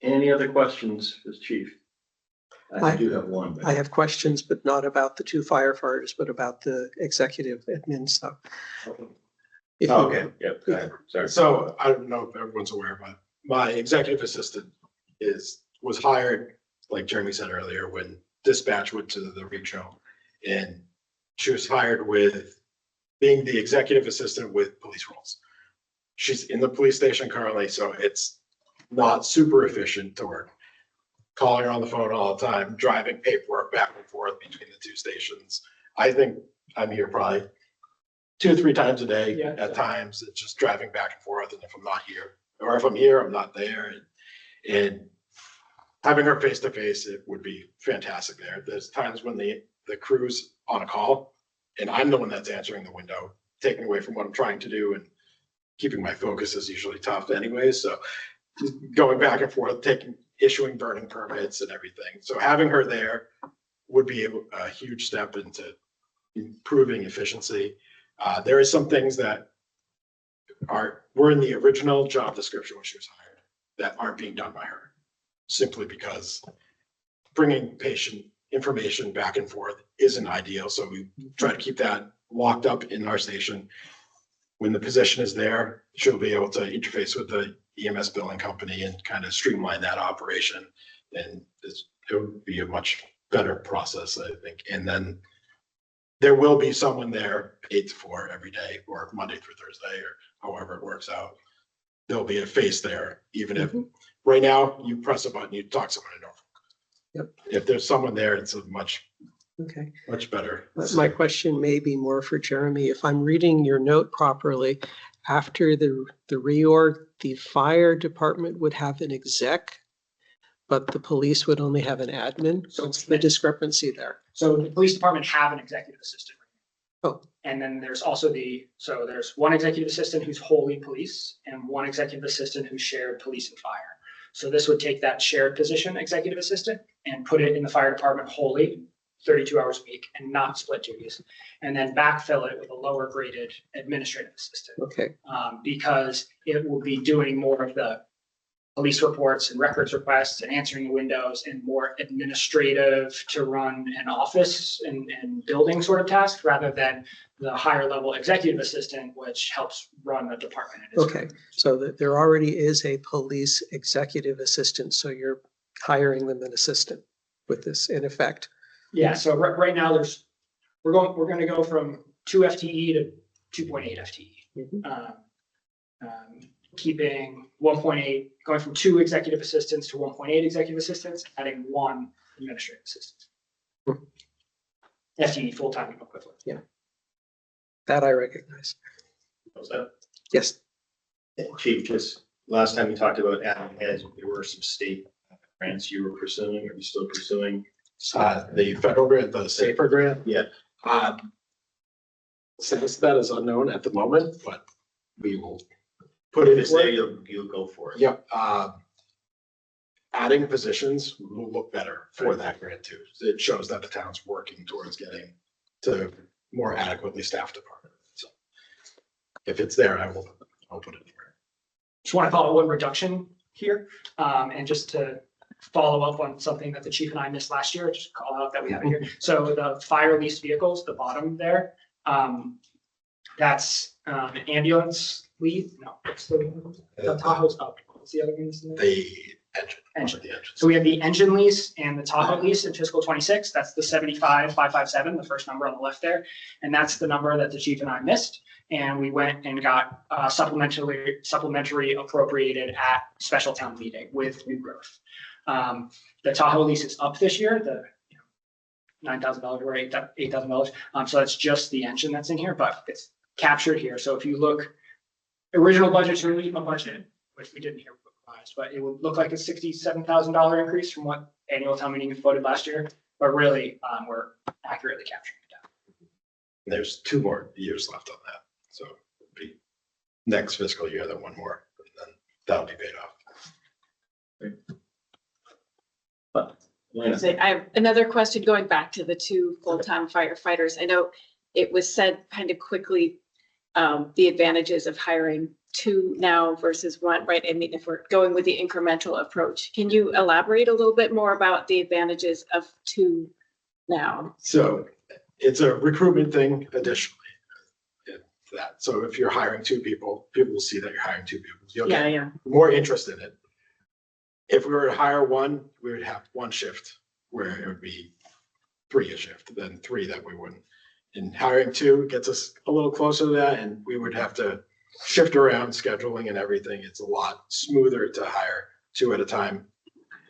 Any other questions for the chief? I do have one. I have questions, but not about the 2 firefighters, but about the executive admin stuff. If you- Okay, yep, go ahead. Sorry. So I don't know if everyone's aware, but my executive assistant was hired, like Jeremy said earlier, when dispatch went to the regional, and she was hired with being the executive assistant with police roles. She's in the police station currently, so it's not super efficient to work. Calling her on the phone all the time, driving paperwork back and forth between the 2 stations. I think I'm here probably 2 or 3 times a day. Yeah. At times, it's just driving back and forth. And if I'm not here, or if I'm here, I'm not there. And having her face to face, it would be fantastic there. There's times when the crew's on a call and I'm the one that's answering the window, taking away from what I'm trying to do, and keeping my focus is usually tough anyway. So just going back and forth, issuing burning permits and everything. So having her there would be a huge step into improving efficiency. There is some things that were in the original job description when she was hired that aren't being done by her, simply because bringing patient information back and forth isn't ideal. So we try to keep that locked up in our station. When the position is there, she'll be able to interface with the EMS billing company and kind of streamline that operation. And it would be a much better process, I think. And then there will be someone there 8 to 4 every day, or Monday through Thursday, or however it works out. There'll be a face there, even if right now you press a button, you talk to someone in Norfolk. Yep. If there's someone there, it's a much better. My question may be more for Jeremy. If I'm reading your note properly, after the reorg, the fire department would have an exec, but the police would only have an admin. So what's the discrepancy there? So the police department have an executive assistant. Oh. And then there's also there's one executive assistant who's wholly police and one executive assistant who's shared police and fire. So this would take that shared position, executive assistant, and put it in the fire department wholly, 32 hours a week, and not split duties. And then backfill it with a lower graded administrative assistant. Okay. Because it will be doing more of the police reports and records requests and answering the windows and more administrative to run an office and building sort of tasks, rather than the higher level executive assistant, which helps run the department. Okay, so there already is a police executive assistant, so you're hiring them an assistant with this in effect. Yeah, so right now we're going to go from 2 FTE to 2.8 FTE. Keeping 1.8, going from 2 executive assistants to 1.8 executive assistants, adding 1 administrative assistant. FTE, full-time equivalent. Yeah. That I recognize. Was that? Yes. Chief, just last time we talked about adding heads, there were some state grants you were pursuing. Are you still pursuing? The federal grant, the SAFER grant. Yeah. Since that is unknown at the moment, but we will Put it there, you'll go for it. Yep. Adding positions will look better for that grant too. It shows that the town's working towards getting to more adequately staffed department. So if it's there, I'll put it there. Just want to follow one reduction here, and just to follow up on something that the chief and I missed last year, just call out that we have it here. So the fire leased vehicles, the bottom there, that's ambulance lead. No, it's the Tahoe's up. What's the other one? The engine. So we have the engine lease and the Tahoe lease in fiscal 26. That's the 75,557, the first number on the left there. And that's the number that the chief and I missed. And we went and got supplementary appropriated at special town meeting with new growth. The Tahoe lease is up this year. $9,000 or $8,000. So that's just the engine that's in here, but it's captured here. So if you look, original budget to original budget, which we didn't hear revised, but it would look like a $67,000 increase from what annual town meeting voted last year. But really, we're accurately capturing it down. There's 2 more years left on that. So it'll be next fiscal year, then 1 more, and then that'll be paid off. Elena? So I have another question going back to the 2 full-time firefighters. I know it was said kind of quickly, the advantages of hiring 2 now versus 1, right? I mean, if we're going with the incremental approach, can you elaborate a little bit more about the advantages of 2 now? So it's a recruitment thing additionally. That. So if you're hiring 2 people, people will see that you're hiring 2 people. You'll get more interest in it. If we were to hire 1, we would have 1 shift where it would be 3 a shift, then 3 that we wouldn't. And hiring 2 gets us a little closer to that, and we would have to shift around scheduling and everything. It's a lot smoother to hire 2 at a time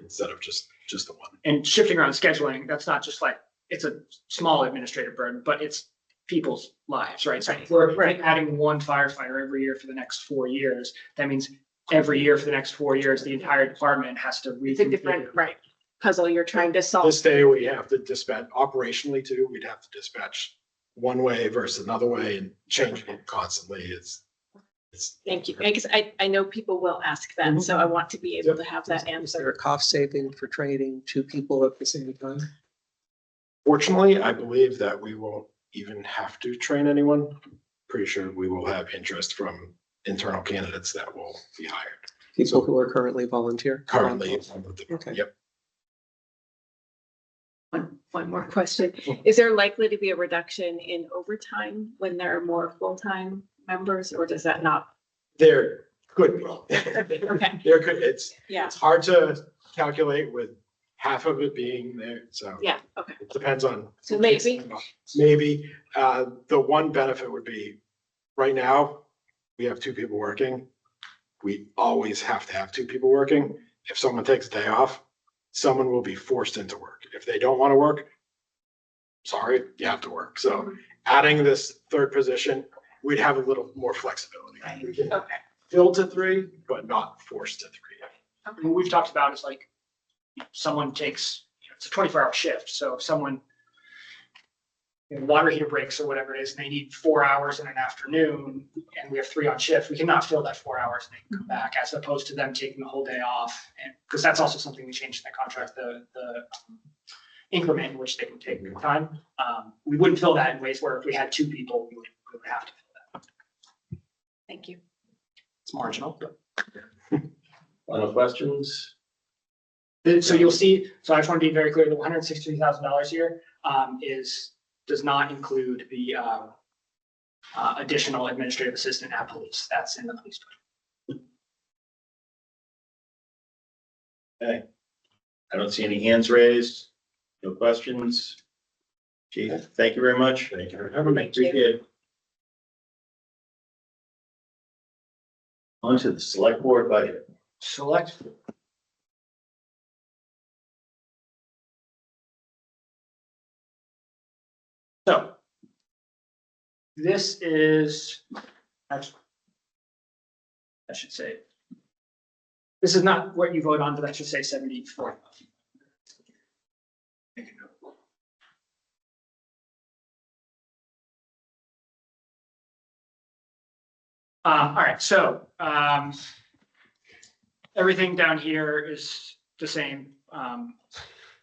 instead of just the 1. And shifting around scheduling, that's not just like, it's a small administrative burden, but it's people's lives, right? So if we're adding 1 firefighter every year for the next 4 years, that means every year for the next 4 years, the entire department has to It's a different, puzzle you're trying to solve. This day we have to dispatch operationally too. We'd have to dispatch one way versus another way and changing it constantly. It's. Thank you. Because I know people will ask that, so I want to be able to have that Is there a answer. cost saving for training 2 people at the same time? Fortunately, I believe that we won't even have to train anyone. Pretty sure we will have interest from internal candidates that will be hired. People who are currently volunteer? Currently. Okay. Yep. One more question. Is there likely to be a reduction in overtime when there are more full-time members, or does that not? There could be. Okay. There could, it's Yeah, hard to calculate with half of it being there, so. yeah, okay. It depends on. So maybe. Maybe, the one benefit would be, right now, we have 2 people working. We always have to have 2 people working. If someone takes a day off, someone will be forced into work. If they don't want to work, sorry, you have to work. So adding this 3rd position, we'd have a little more flexibility. Right. We can Okay. fill to 3, but not forced to 3. And what we've talked about is like, someone takes, it's a 24-hour shift. So if someone, water heater breaks or whatever it is, and they need 4 hours in an afternoon, and we have 3 on shift, we cannot fill that 4 hours and they can come back, as opposed to them taking the whole day off. And because that's also something we changed in the contract, the increment in which they can take time. We wouldn't fill that in ways where if we had 2 people, we would have to fill that. Thank you. It's marginal. Final questions? So you'll see, so I just want to be very clear, the $163,000 here does not include the additional administrative assistant at police. That's in the police budget. Okay. I don't see any hands raised. No questions. Chief, thank you very much. Thank you for having me. Appreciate it. On to the select board budget. Select. So this is, actually, I should say, this is not what you vote on, but that should say 74. All right, so everything down here is the same.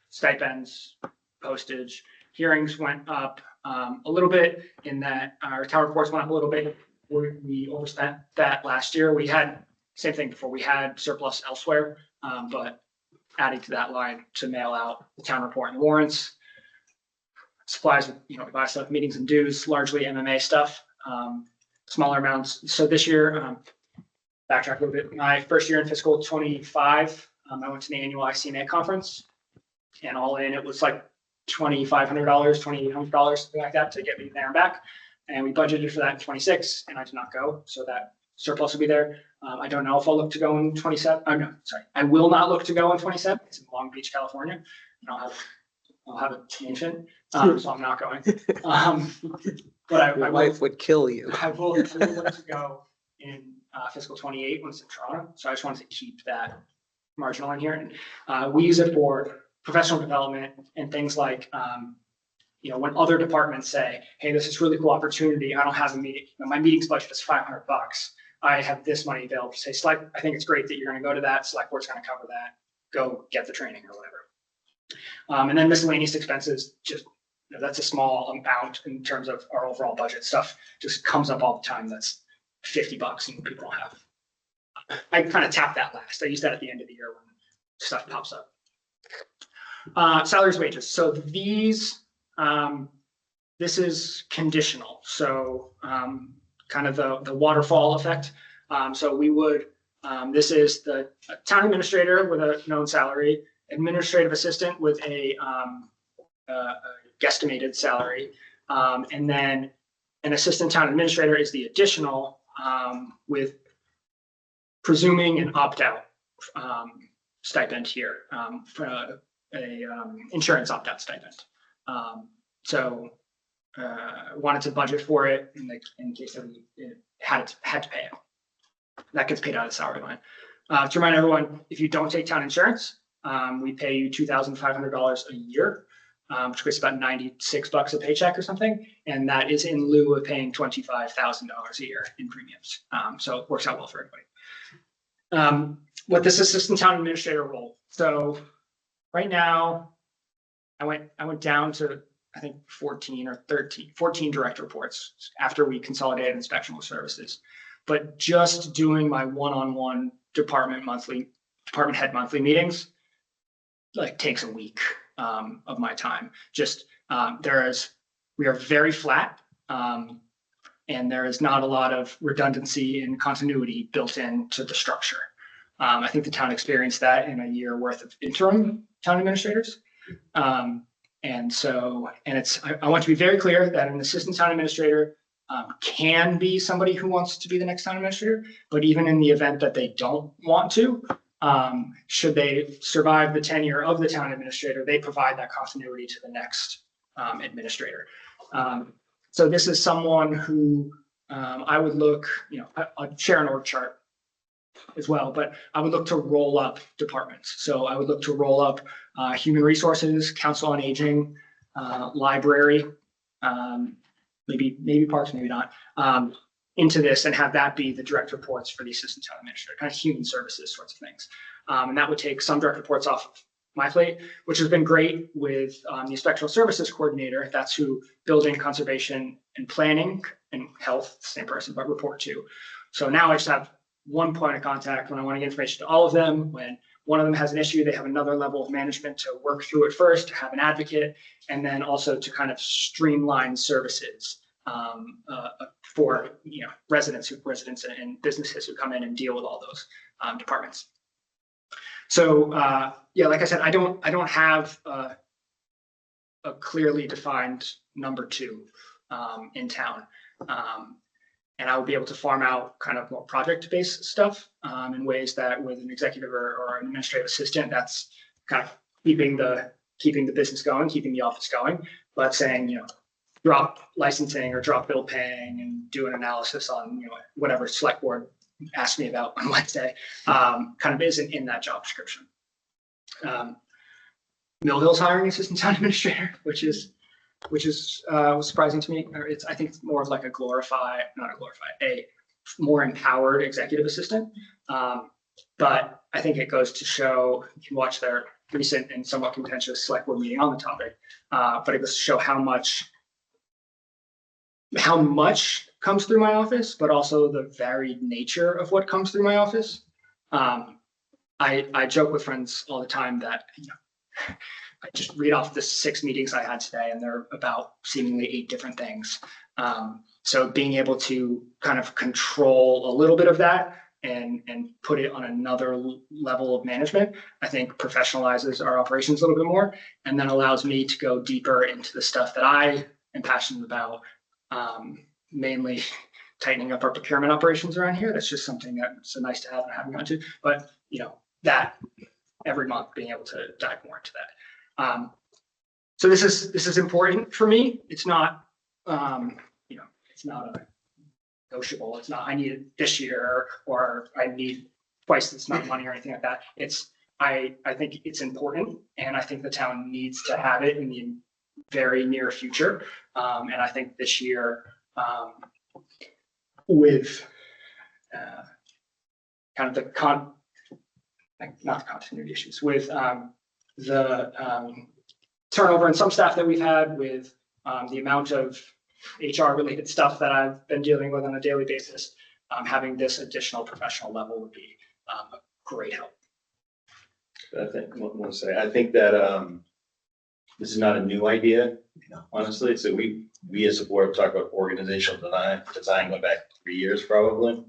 Stipends, postage, hearings went up a little bit in that our town reports went up a little bit. We overspent that last year. We had, same thing before, we had surplus elsewhere, but adding to that line to mail out the town report and warrants. Supplies, buy stuff, meetings and dues, largely MMA stuff. Smaller amounts. So this year, backtrack a little bit. My first year in fiscal 25, I went to the annual ICMA conference, and all in it was like $2,500, $2,800, something like that, to get me there and back. And we budgeted for that in 26, and I did not go, so that surplus will be there. I don't know if I'll look to go in 27. Oh no, sorry, I will not look to go in 27. It's in Long Beach, California. And I'll have I'll have an infant, so I'm not going. But I Your will, wife would kill you. I will look to go in fiscal 28 when it's in Toronto. So I just wanted to keep that marginal in here. And we use it for professional development and things like, when other departments say, hey, this is really cool opportunity. I don't have a meeting. My meeting's budget is $500. I have this money available. Say, Select, I think it's great that you're going to go to that. Select Board's going to cover that. Go get the training or whatever. And then miscellaneous expenses, just that's a small amount in terms of our overall budget. Stuff just comes up all the time. That's $50 and people don't have. I kind of tap that last. I use that at the end of the year when stuff pops up. Salaries, wages. So these, this is conditional. So kind of the waterfall effect. So we would, this is the town administrator with a known salary, administrative assistant with a guesstimated salary, and then an assistant town administrator is the additional with presuming an opt-out stipend here for a insurance opt-out stipend. So wanted to budget for it in case that we had to pay it. That gets paid out of the salary line. To remind everyone, if you don't take town insurance, we pay you $2,500 a year, which equates about $96 a paycheck or something. And that is in lieu of paying $25,000 a year in premiums. So it works out well for everybody. What this assistant town administrator role. So right now, I went down to, I think 14 direct reports after we consolidated inspectional services. But just doing my one-on-one department head monthly meetings, like takes a week of my time. Just we are very flat, and there is not a lot of redundancy and continuity built into the structure. I think the town experienced that in a year worth of interim town administrators. And I want to be very clear that an assistant town administrator can be somebody who wants to be the next town administrator, but even in the event that they don't want to, should they survive the tenure of the town administrator, they provide that continuity to the next administrator. So this is someone who I would look, I'll share an org chart as well, but I would look to roll up departments. So I would look to roll up human resources, council on aging, library, maybe parks, maybe not, into this and have that be the direct reports for the assistant town administrator, kind of human services sorts of things. And that would take some direct reports off of my plate, which has been great with the inspectional services coordinator. That's who building, conservation, and planning and health, same person, but report to. So now I just have one point of contact when I want to get information to all of them. When one of them has an issue, they have another level of management to work through it first, to have an advocate, and then also to kind of streamline services for residents and businesses who come in and deal with all those departments. So like I said, I don't have a clearly defined number two in town. And I will be able to farm out kind of more project-based stuff in ways that with an executive or an administrative assistant, that's kind of keeping the business going, keeping the office going, but saying, drop licensing or drop bill paying and do an analysis on, whatever select board asked me about on Wednesday, kind of isn't in that job description. Mill Hill's hiring assistant town administrator, which is was surprising to me. I think it's more of like a more empowered executive assistant. But I think it goes to show, you can watch their recent and somewhat contentious select board meeting on the topic, but it goes to show how much comes through my office, but also the varied nature of what comes through my office. I joke with friends all the time that, I just read off the 6 meetings I had today, and they're about seemingly 8 different things. So being able to kind of control a little bit of that and put it on another level of management, I think professionalizes our operations a little bit more, and then allows me to go deeper into the stuff that I am passionate about, mainly tightening up our procurement operations around here. That's just something that's nice to have and haven't gone to, but that every month being able to dive more into that. So this is important for me. It's not, it's not a negotiable. It's not, I need it this year, or I need twice this amount of money or anything like that. I think it's important, and I think the town needs to have it in the very near future. And I think this year, with kind of the not the continuity issues, with the turnover in some staff that we've had, with the amount of HR related stuff that I've been dealing with on a daily basis, having this additional professional level would be a great help. I think that this is not a new idea, honestly. So we as a board have talked about organizational design going back 3 years probably.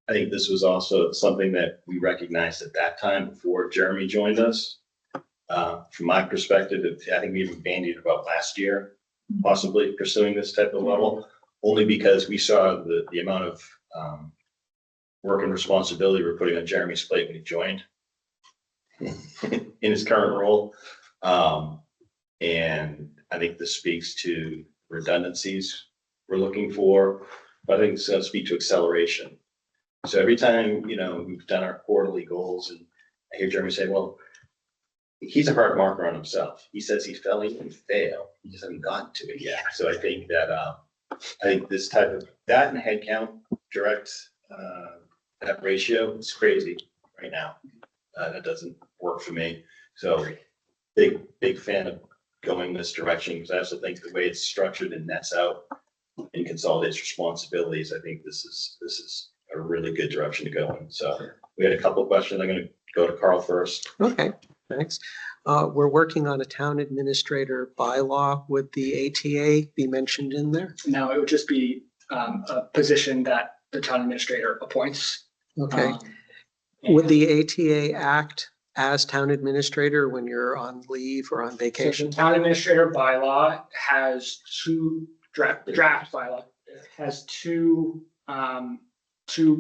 I think this was also something that we recognized at that time before Jeremy joined us. From my perspective, I think we even bandied about last year, possibly pursuing this type of level, only because we saw the amount of work and responsibility we're putting on Jeremy's plate when he joined in his current role. And I think this speaks to redundancies we're looking for, but I think it's going to speak to acceleration. So every time, we've done our quarterly goals, and I hear Jeremy say, well, he's a hard marker on himself. He says he can fail. He just hasn't gotten to it yet. So I think that, this type of, that and headcount direct, that ratio is crazy right now. That doesn't work for me. So big fan of going this direction, because I also think the way it's structured and nets out and consolidates responsibilities, I think this is a really good direction to go in. So we had a couple of questions. I'm going to go to Carl first. Okay, thanks. We're working on a town administrator bylaw. Would the ATA be mentioned in there? No, it would just be a position that the town administrator appoints. Okay. Would the ATA act as town administrator when you're on leave or on So vacation? the town administrator bylaw has the draft bylaw has two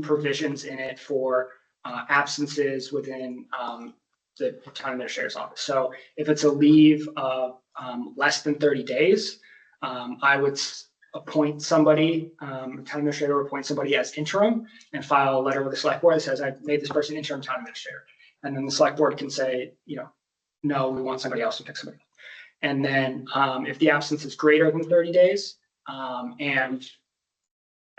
provisions in it for absences within the town administrator's office. So if it's a leave of less than 30 days, I would appoint somebody, town administrator will appoint somebody as interim and file a letter with the select board that says, I've made this person interim town administrator. And then the select board can say, no, we want somebody else to pick somebody. And then if the absence is greater than 30 days, and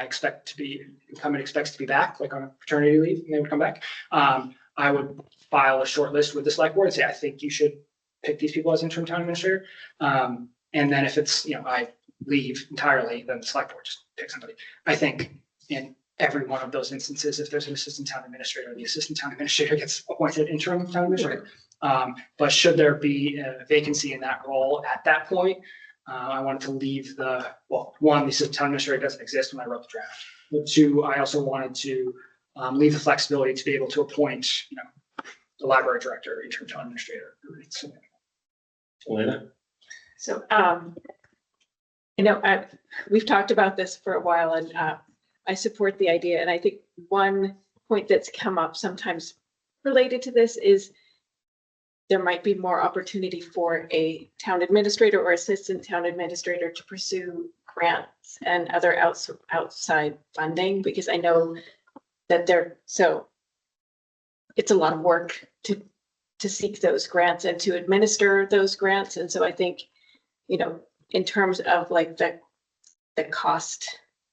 incumbent expects to be back, like on a paternity leave, and they would come back, I would file a short list with the select board and say, I think you should pick these people as interim town administrator. And then if it's, I leave entirely, then the select board just picks somebody. I think in every one of those instances, if there's an assistant town administrator, the assistant town administrator gets appointed interim town administrator. But should there be a vacancy in that role at that point, I wanted to leave one, the assistant town administrator doesn't exist when I wrote the draft. But two, I also wanted to leave the flexibility to be able to appoint, the library director, interim town administrator. Elena? So, we've talked about this for a while, and I support the idea. And I think one point that's come up sometimes related to this is there might be more opportunity for a town administrator or assistant town administrator to pursue grants and other outside funding, because I know that it's a lot of work to seek those grants and to administer those grants. And so I think, in terms of like the cost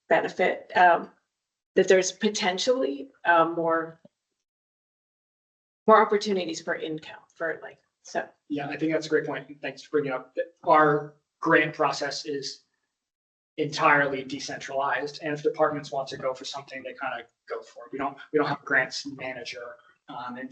benefit, that there's potentially more opportunities for income so. Yeah, I think that's a great point. Thanks for bringing up that our grant process is entirely decentralized, and if departments want to go for something, they kind of go for it. We don't have a grants manager, and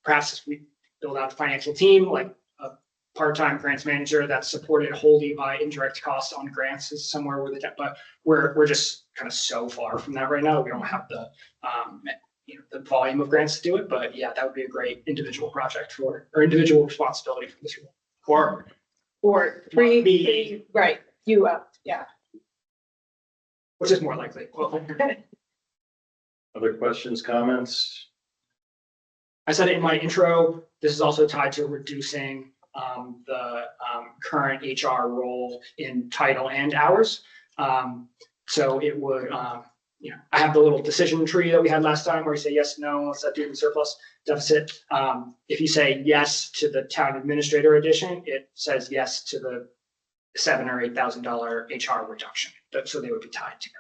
perhaps if we build out a financial team, like a part-time grants manager that's supported wholly by indirect costs on grants is somewhere with it, but we're just kind of so far from that right now. We don't have the the volume of grants to do it, but yeah, that would be a great individual project or individual responsibility for this role. Or free, right, yeah. Which is more likely. Other questions, comments? I said it in my intro, this is also tied to reducing the current HR role in title and hours. So it would, I have the little decision tree that we had last time where you say yes, no, what's that do in surplus deficit? If you say yes to the town administrator addition, it says yes to the $7,000 or $8,000 HR reduction. So they would be tied together.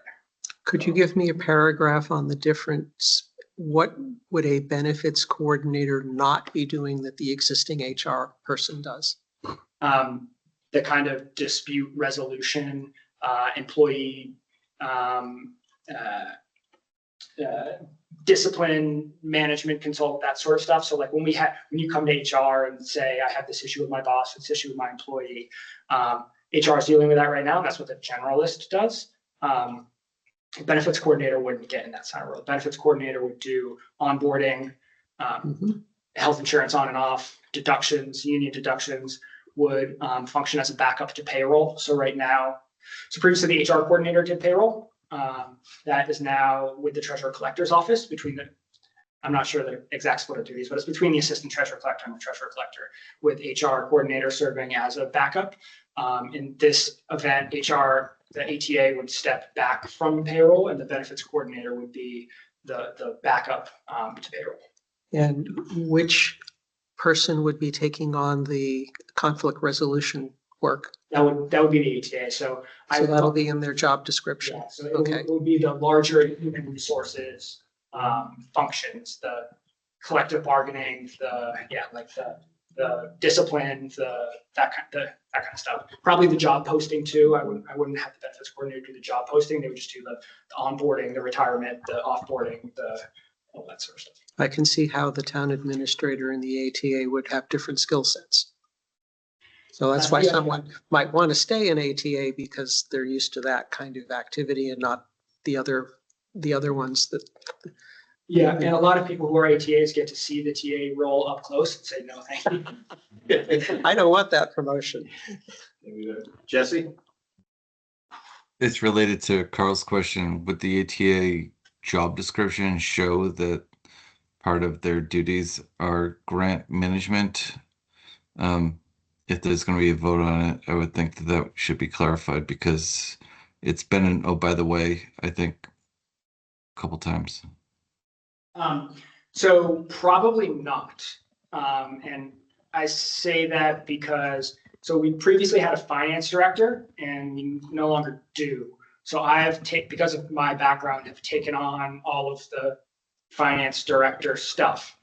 Could you give me a paragraph on the difference? What would a benefits coordinator not be doing that the existing HR person does? The kind of dispute resolution, employee discipline management consult, that sort of stuff. So like when you come to HR and say, I have this issue with my boss, this issue with my employee, HR is dealing with that right now. And that's what the generalist does. Benefits coordinator wouldn't get in that side of the role. Benefits coordinator would do onboarding, health insurance on and off, deductions, union deductions, would function as a backup to payroll. So right now, previously the HR coordinator did payroll. That is now with the treasurer collector's office I'm not sure the exact split of duties, but it's between the assistant treasurer collector and the treasurer collector, with HR coordinator serving as a backup. In this event, the ATA would step back from payroll, and the benefits coordinator would be the backup to payroll. And which person would be taking on the conflict resolution work? That would be the ATA. So that'll be in their job description. Yeah, so it would be the larger human resources functions, the collective bargaining, the discipline, that kind of stuff. Probably the job posting too. I wouldn't have the benefits coordinator do the job posting. They would just do the onboarding, the retirement, the offboarding, all that sort of stuff. I can see how the town administrator and the ATA would have different skill sets. So that's why someone might want to stay in ATA, because they're used to that kind of activity and not the other ones that. Yeah, and a lot of people who are ATAs get to see the TA role up close and say, no, thank you. I don't want that promotion. Jesse? It's related to Carl's question. Would the ATA job description show that part of their duties are grant management? If there's going to be a vote on it, I would think that should be clarified, because it's been oh, by the way, I think a couple times. So probably not. And I say that because, so we previously had a finance director and we no longer do. So because of my background, have taken on all of the finance director stuff.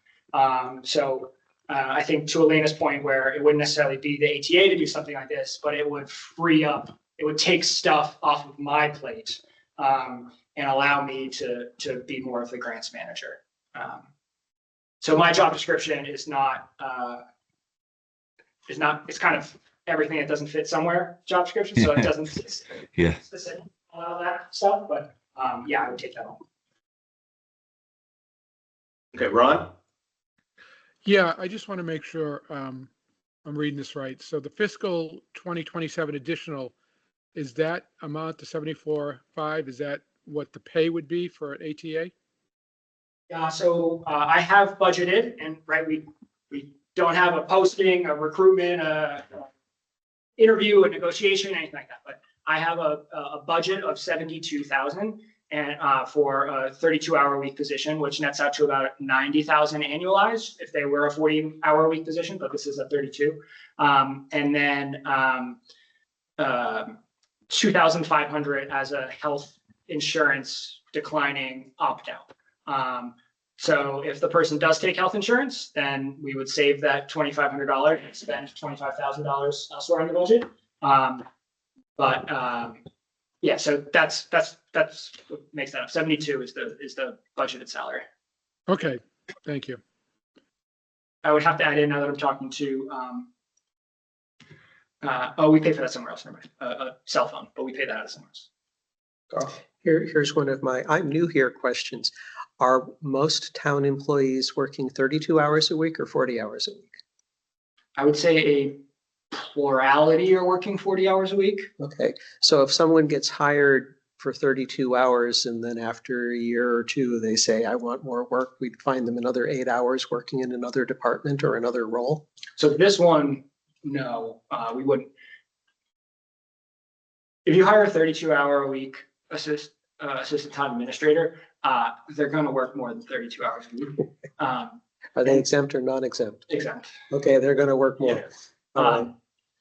I think to Elena's point, where it wouldn't necessarily be the ATA to do something like this, but it would it would take stuff off of my plate and allow me to be more of the grants manager. So my job description is it's kind of everything that doesn't fit somewhere job description. So it doesn't specific all that stuff, but I would take that on. Okay, Ron? Yeah, I just want to make sure I'm reading this right. So the fiscal 2027 additional, is that amount to 74.5? Is that what the pay would be for an ATA? Yeah, so I have budgeted, and we don't have a posting, a recruitment, interview, a negotiation, anything like that. But I have a budget of 72,000 and for a 32-hour week position, which nets out to about 90,000 annualized if they were a 40-hour week position, but this is a 32. And then 2,500 as a health insurance declining opt-out. So if the person does take health insurance, then we would save that $2,500 and spend $25,000 elsewhere on the budget. Yeah, so that's what makes that up. 72 is the budgeted salary. Okay, thank you. I would have to add in, now that I'm talking to, we pay for that somewhere else. Never mind. A cell phone, but we pay that out of somewhere else. Here's one of my, I'm new here questions. Are most town employees working 32 hours a week or 40 hours a week? I would say a plurality are working 40 hours a week. Okay, so if someone gets hired for 32 hours and then after a year or two, they say, I want more work, we'd find them another 8 hours working in another department or another role? So this one, no, we wouldn't. If you hire a 32-hour-a-week assistant town administrator, they're going to work more than 32 hours a week. Are they exempt or non-exempt? Exempt. Okay, they're going to work more. Yeah. All right.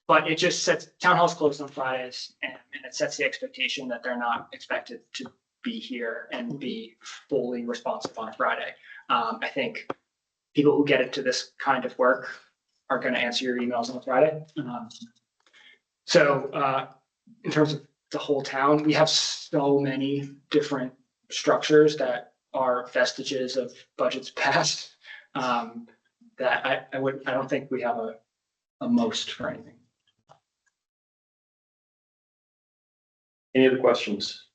But it just sets, town hall's closed on Fridays, and it sets the expectation that they're not expected to be here and be fully responsive on a Friday. I think people who get into this kind of work are going to answer your emails on a Friday. So in terms of the whole town, we have so many different structures that are vestiges of budgets past, that I don't think we have a most for anything. Any other questions?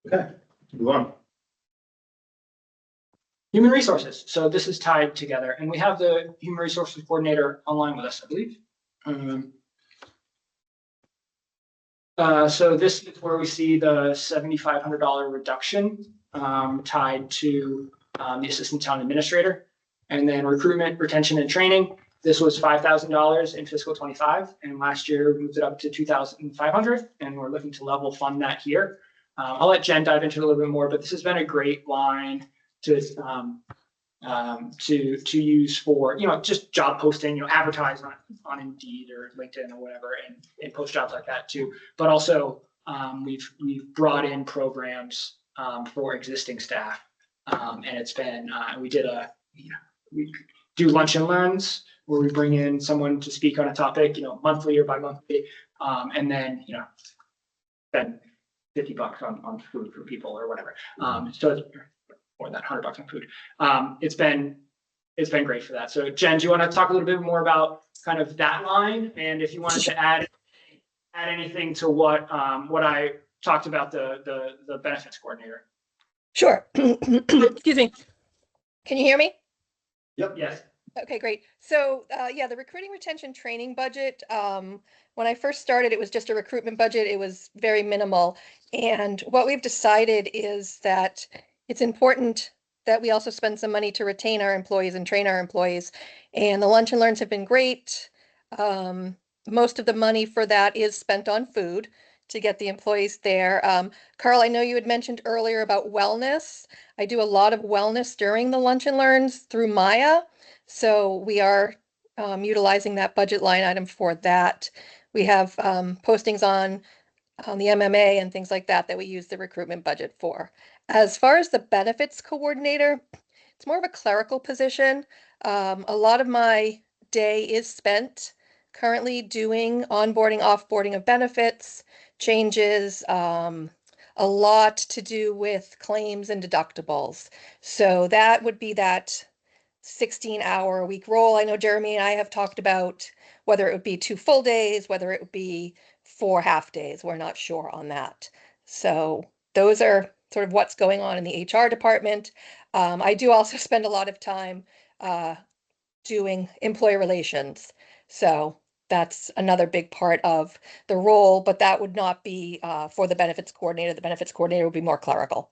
Okay, move on. Human resources. So this is tied together, and we have the human resources coordinator online with us, I believe. So this is where we see the $7,500 reduction tied to the assistant town administrator, and then recruitment, retention, and training. This was $5,000 in fiscal 25, and last year we moved it up to $2,500, and we're looking to level fund that here. I'll let Jen dive into it a little bit more, but this has been a great line to use for, just job posting, advertise on Indeed or LinkedIn or whatever, and post jobs like that too. But also we've brought in programs for existing staff, and it's been we do lunch and learns where we bring in someone to speak on a topic, monthly or bi-monthly, and then spend $50 on food for people or whatever. So it's more than $100 on food. It's been great for that. So Jen, do you want to talk a little bit more about kind of that line, and if you wanted to add anything to what I talked about the benefits coordinator? Sure. Excuse me. Can you hear me? Yep. Yes. Okay, great. So yeah, the recruiting, retention, training budget, when I first started, it was just a recruitment budget. It was very minimal. And what we've decided is that it's important that we also spend some money to retain our employees and train our employees. And the lunch and learns have been great. Most of the money for that is spent on food to get the employees there. Carl, I know you had mentioned earlier about wellness. I do a lot of wellness during the lunch and learns through Maya. So we are utilizing that budget line item for that. We have postings on the MMA and things like that we use the recruitment budget for. As far as the benefits coordinator, it's more of a clerical position. A lot of my day is spent currently doing onboarding, offboarding of benefits, changes, a lot to do with claims and deductibles. So that would be that 16-hour-a-week role. I know Jeremy and I have talked about whether it would be 2 full days, whether it would be 4 half days. We're not sure on that. So those are sort of what's going on in the HR department. I do also spend a lot of time doing employee relations. So that's another big part of the role, but that would not be for the benefits coordinator. The benefits coordinator would be more clerical.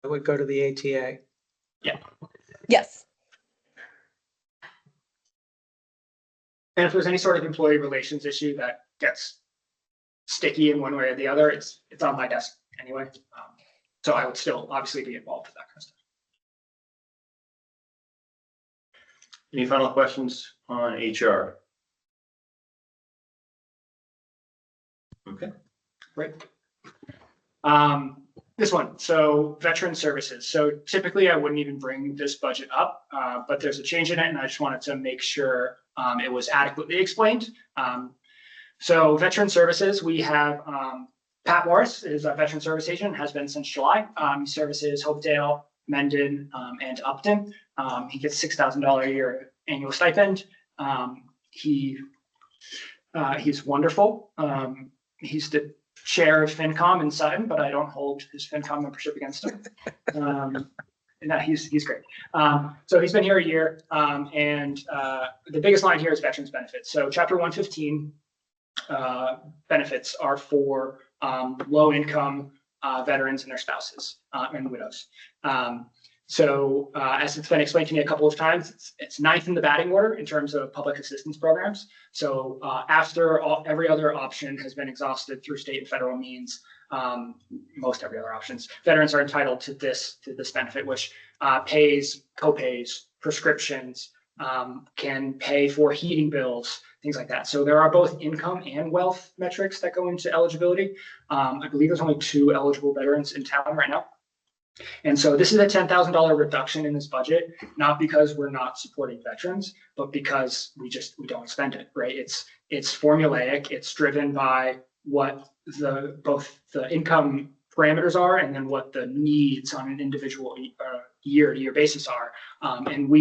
I would go to the ATA. Yeah. Yes. And if there's any sort of employee relations issue that gets sticky in one way or the other, it's on my desk anyway. So I would still obviously be involved with that kind of stuff. Any final questions on HR? Okay. Great. This one, so veteran services. So typically I wouldn't even bring this budget up, but there's a change in it, and I just wanted to make sure it was adequately explained. So veteran services, we have Pat Morris is a veteran service agent, has been since July. He services Hopedale, Mendon, and Upton. He gets $6,000 a year annual stipend. He's wonderful. He's the chair of FinCom in Sutton, but I don't hold his FinCom membership against him. And he's great. So he's been here a year, and the biggest line here is veterans benefits. So Chapter 115 benefits are for low income veterans and their spouses and widows. So as it's been explained to me a couple of times, it's ninth in the batting order in terms of public assistance programs. So after every other option has been exhausted through state and federal means, most every other options, veterans are entitled to this benefit, which pays copays, prescriptions, can pay for heating bills, things like that. So there are both income and wealth metrics that go into eligibility. I believe there's only 2 eligible veterans in town right now. And so this is a $10,000 reduction in this budget, not because we're not supporting veterans, but because we don't spend it, right? It's formulaic. It's driven by what both the income parameters are and then what the needs on an individual year-to-year basis are. And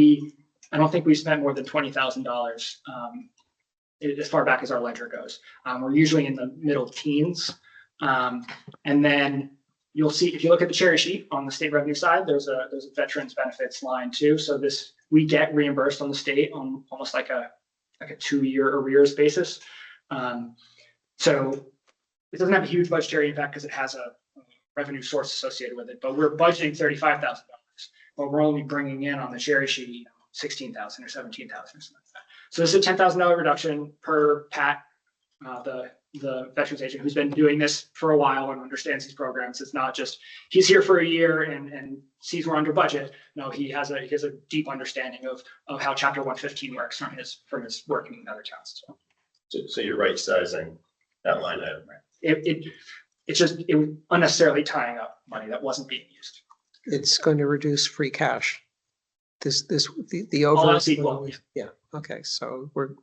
I don't think we spent more than $20,000 as far back as our ledger goes. We're usually in the middle teens. And then you'll see, if you look at the cherry sheet on the state revenue side, there's a veterans benefits line too. So we get reimbursed on the state on almost like a 2-year arrears basis. So it doesn't have a huge budgetary impact because it has a revenue source associated with it, but we're budgeting $35,000, but we're only bringing in on the cherry sheet, $16,000 or $17,000 or something like that. So this is a $10,000 reduction per Pat, the veterans agent who's been doing this for a while and understands these programs. It's not just he's here for a year and sees we're under budget. No, he has a deep understanding of how Chapter 115 works from his working in other towns as well. So you're right sizing that line item, right? It was unnecessarily tying up money that wasn't being used. It's going to reduce free cash. The All over. else equal. Yeah. Okay. So we're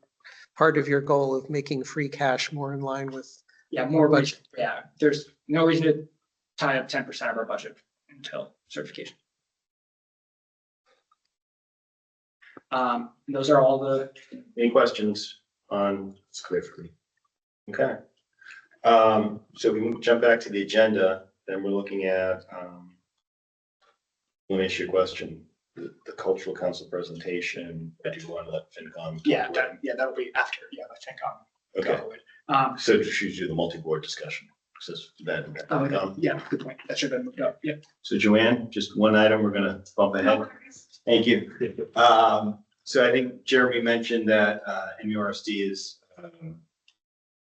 part of your goal of making free cash more in line with. Yeah, more budget. Yeah, there's no reason to tie up 10% of our budget until certification. Those are all the. Any questions on? It's clear for me. Okay. So we jump back to the agenda, then we're looking at, let me ask you a question. The cultural council presentation, I do want to let FinCom. That'll be after, the FinCom. Okay. So should you do the multi-board discussion? Then. Yeah, good point. That should have been moved up. Yeah. So Joanne, just one item we're going to bump ahead. Thank you. So I think Jeremy mentioned that MURSD is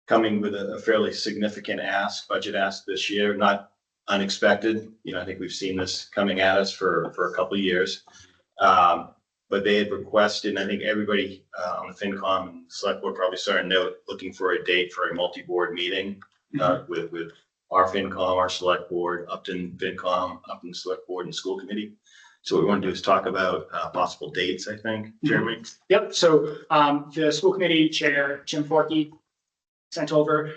coming with a fairly significant budget ask this year, not unexpected. I think we've seen this coming at us for a couple of years. But they had requested, and I think everybody on the FinCom and select board probably saw a note looking for a date for a multi-board meeting with our FinCom, our select board, Upton FinCom, Upton select board and school committee. So what we want to do is talk about possible dates, I think, Jeremy. Yep. So the school committee chair, Jim Forkey, sent over.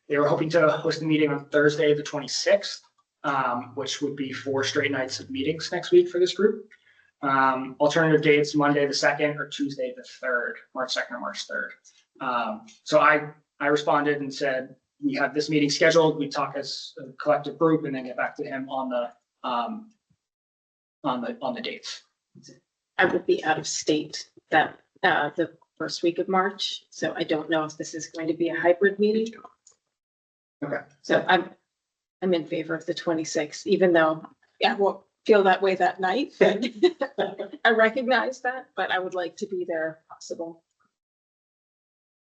They were hoping to host a meeting on Thursday, the 26th, which would be 4 straight nights of meetings next week for this group. Alternative dates, Monday the 2nd or Tuesday the 3rd, March 2nd or March 3rd. So I responded and said, we have this meeting scheduled. We talk as a collective group and then get back to him on the dates. I will be out of state that the first week of March, so I don't know if this is going to be a hybrid meeting. Okay. So I'm in favor of the 26th, even though I won't feel that way that night. But I recognize that, but I would like to be there if possible.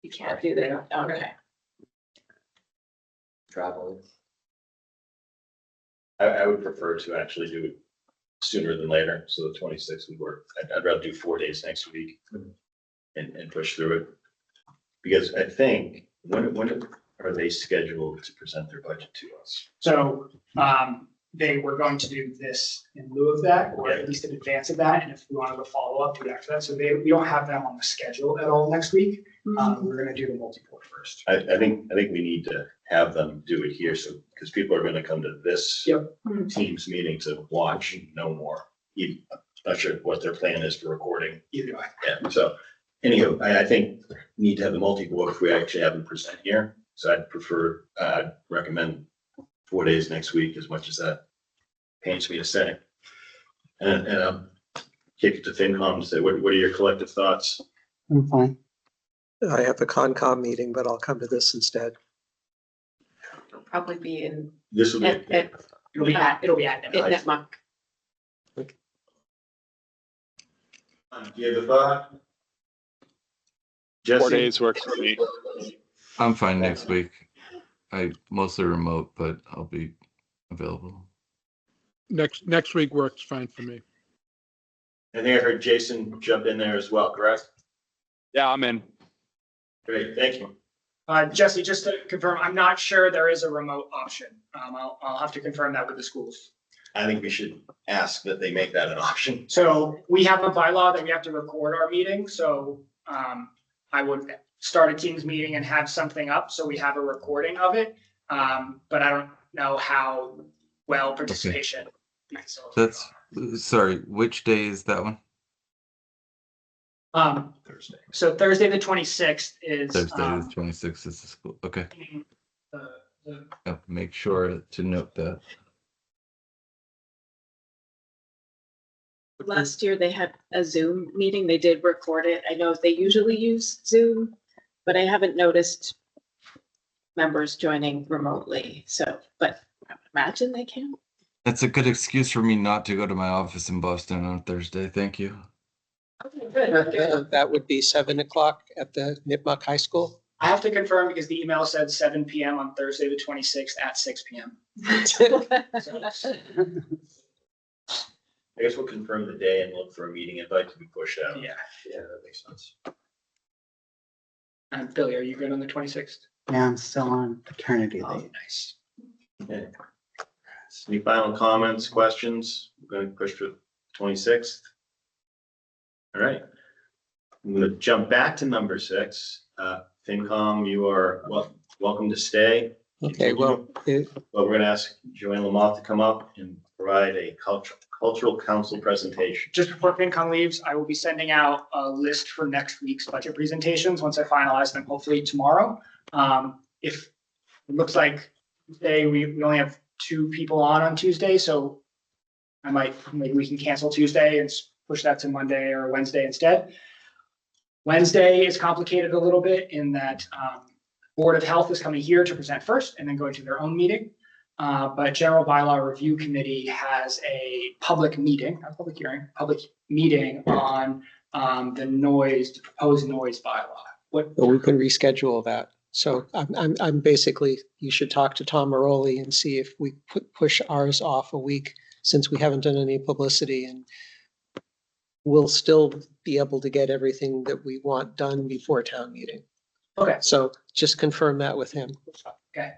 You can't do that. Okay. Travel. I would prefer to actually do it sooner than later. So the 26th would work. I'd rather do 4 days next week and push through it. Because I think, when are they scheduled to present their budget to us? So they were going to do this in lieu of that, or at least in advance of that. And if we wanted to follow up, do it after that. So we don't have them on the schedule at all next week. We're going to do the multi-board first. I think we need to have them do it here, so because people are going to come to this Teams meeting to watch and know more. I'm not sure what their plan is for recording. Either way. Yeah. So anywho, I think we need to have the multi-board if we actually have them present here. So I'd recommend 4 days next week, as much as that pains me to say. And I'll kick it to FinCom and say, what are your collective thoughts? I'm fine. I have a Concom meeting, but I'll come to this instead. It'll probably be in This will be. at It'll be at Nipmuc. Do you have a thought? Jesse? 4 days works for me. I'm fine next week. I mostly remote, but I'll be available. Next week works fine for me. I think I heard Jason jump in there as well, correct? Yeah, I'm in. Great, thank you. Jesse, just to confirm, I'm not sure there is a remote option. I'll have to confirm that with the schools. I think we should ask that they make that an option. So we have a bylaw that we have to record our meeting, so I would start a Teams meeting and have something up, so we have a recording of it. But I don't know how well participation. That's, sorry, which day is that one? Thursday. So Thursday, the 26th is. Thursday, the 26th is the school. Okay. I'll make sure to note that. Last year they had a Zoom meeting. They did record it. I know they usually use Zoom, but I haven't noticed members joining remotely. So, but I would imagine they can. That's a good excuse for me not to go to my office in Boston on Thursday. Thank you. Okay, good. That would be 7 o'clock at the Nipmuc High School. I have to confirm because the email said 7 PM on Thursday, the 26th at 6 PM. I guess we'll confirm the day and look for a meeting invite to be pushed out. Yeah. Yeah, that makes sense. Billy, are you good on the 26th? Yeah, I'm still on paternity Oh, leave. nice. Okay. Any final comments, questions? We're going to push to 26th. All right. I'm going to jump back to number 6. FinCom, you are welcome to stay. Okay, well, But we're going to ask Joanne Lamothe to come up and provide a cultural council presentation. Just before FinCom leaves, I will be sending out a list for next week's budget presentations once I finalize them, hopefully tomorrow. If it looks like today we only have 2 people on Tuesday, so maybe we can cancel Tuesday and push that to Monday or Wednesday instead. Wednesday is complicated a little bit in that Board of Health is coming here to present first and then going to their own meeting. But General Bylaw Review Committee has a public meeting, not a public hearing, public meeting on the proposed noise bylaw. we can reschedule that. So I'm basically, you should talk to Tom Maroli and see if we push ours off a week since we haven't done any publicity, and we'll still be able to get everything that we want done before town meeting. Okay. So just confirm that with him. Okay,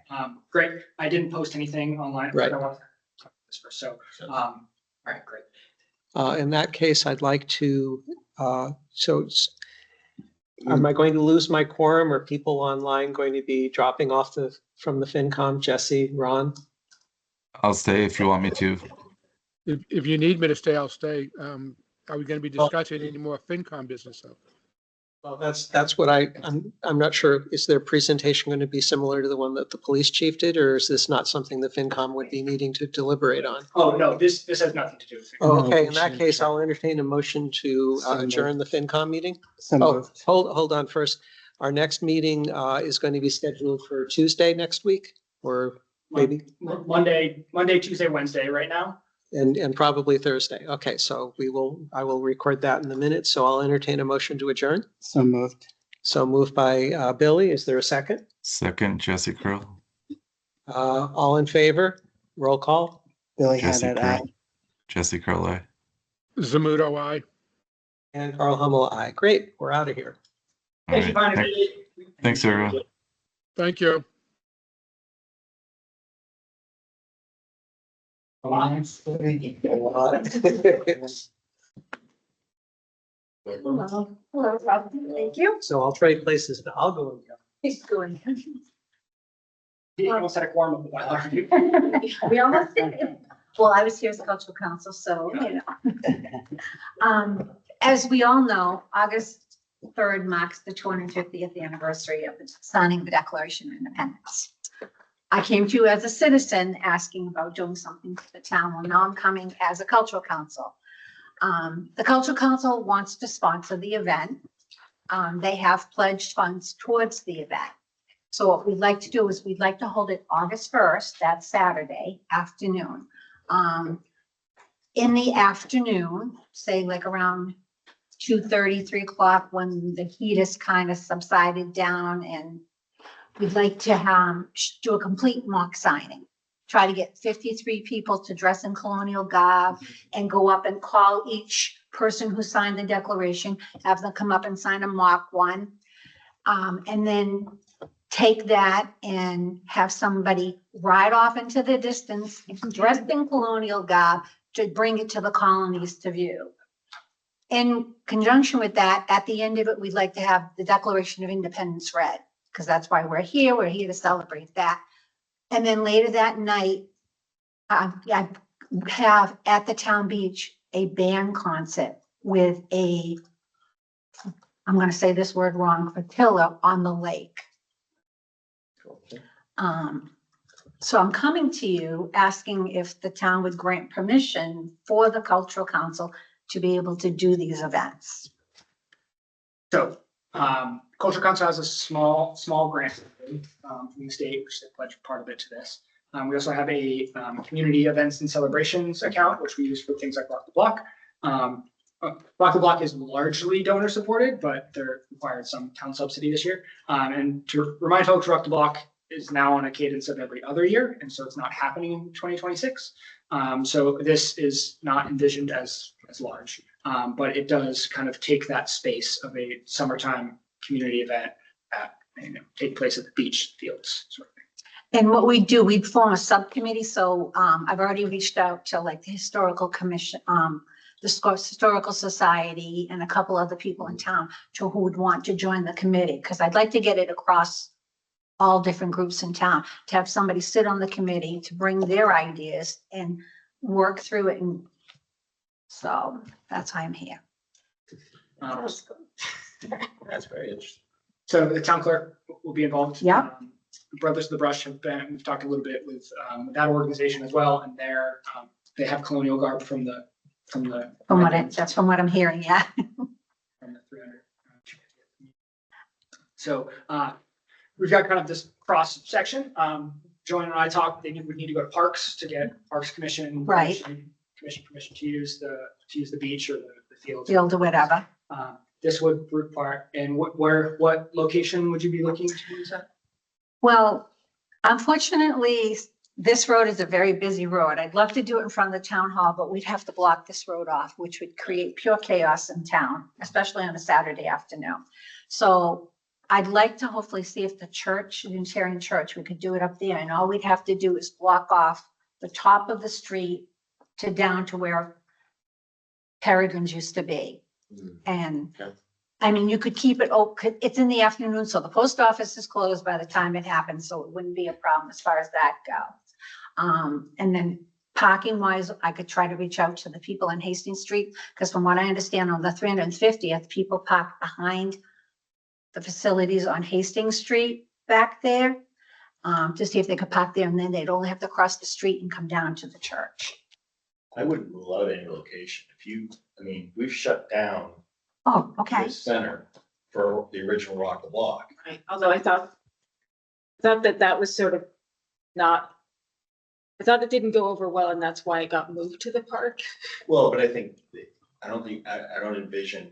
great. I didn't post anything online. Right. I wanted to talk about this first. So, all right, great. In that case, I'd like to, am I going to lose my quorum? Are people online going to be dropping off from the FinCom? Jesse, Ron? I'll stay if you want me to. If you need me to stay, I'll stay. Are we going to be discussing any more FinCom business though? Well, that's what I'm not sure. Is their presentation going to be similar to the one that the police chief did, or is this not something the FinCom would be needing to deliberate on? Oh, no, this has nothing to do with it. Oh, okay. No, In that we case, should- I'll entertain a motion to So moved. adjourn the FinCom meeting. So Oh, moved. hold on first. Our next meeting is going to be scheduled for Tuesday next week, or maybe, Monday, Tuesday, Wednesday right now. and probably Thursday. Okay, so I will record that in the minutes. So I'll entertain a motion to adjourn. So moved. So moved by Billy. Is there a second? Second, Jesse Curl. All in favor? Roll call. Billy had Jesse it. Curl. Jesse Curl, aye. Zamudo, aye. And Carl Hummel, aye. Great, we're out of here. All Thank you, right. Bonnie. Thanks, everyone. Thank you. Hello, thank you. So I'll trade places, but I'll go. He's going. You almost had a quorum of the bylaw review. We almost did it. Well, I was here as cultural council, so, you know. As we all know, August 3rd marks the 250th anniversary of the signing the Declaration of Independence. I came to you as a citizen asking about doing something for the town. Well, now I'm coming as a cultural council. The cultural council wants to sponsor the event. They have pledged funds towards the event. So what we'd like to do is we'd like to hold it August 1st, that Saturday afternoon. In the afternoon, say like around 2:30, 3 o'clock, when the heat is kind of subsided down, and we'd like to do a complete mock signing. Try to get 53 people to dress in colonial garb and go up and call each person who signed the declaration, have them come up and sign a mock one. And then take that and have somebody ride off into the distance dressed in colonial garb to bring it to the colonies to view. In conjunction with that, at the end of it, we'd like to have the Declaration of Independence read, because that's why we're here. We're here to celebrate that. And then later that night, I have at the town beach a band concert with I'm going to say this word wrong, flotilla on the lake. So I'm coming to you asking if the town would grant permission for the Cultural Council to be able to do these events. So, Cultural Council has a small grant from the state, which they pledged part of it to this. We also have a community events and celebrations account, which we use for things like Rock the Block. Rock the Block is largely donor supported, but they're required some town subsidy this year. And to remind folks, Rock the Block is now on a cadence of every other year, and so it's not happening in 2026. So this is not envisioned as large, but it does kind of take that space of a summertime community event at, take place at the beach fields sort of thing. And what we do, we form a subcommittee. So I've already reached out to like the Historical Commission, the Historical Society, and a couple other people in town who would want to join the committee, because I'd like to get it across all different groups in town, to have somebody sit on the committee to bring their ideas and work through it. And so that's why I'm here. That's very interesting. So the town clerk will be involved. Yeah. Brothers of the Brush have been, we've talked a little bit with that organization as well, and they have colonial garb from the That's from what I'm hearing, yeah. From the 300. So we've got kind of this cross section. Joanne and I talked, they would need to go to Parks to get Parks Commission. Right. Commission permission to use the beach or the field. Field or whatever. This would require, and what location would you be looking to use that? Well, unfortunately, this road is a very busy road. I'd love to do it in front of the town hall, but we'd have to block this road off, which would create pure chaos in town, especially on a Saturday afternoon. So I'd like to hopefully see if the church, the Unitarian Church, we could do it up there, and all we'd have to do is block off the top of the street to down to where Peregrine's used to be. And Okay. I mean, you could keep it open. It's in the afternoon, so the post office is closed by the time it happens, so it wouldn't be a problem as far as that goes. And then parking wise, I could try to reach out to the people on Hastings Street, because from what I understand, on the 350th, people park behind the facilities on Hastings Street back there, to see if they could park there, and then they'd only have to cross the street and come down to the church. I wouldn't rule out any location. We've shut down Oh, okay. this center for the original Rock the Block. Right, although I thought that was sort of not, I thought it didn't go over well, and that's why it got moved to the park. Well, but I don't envision,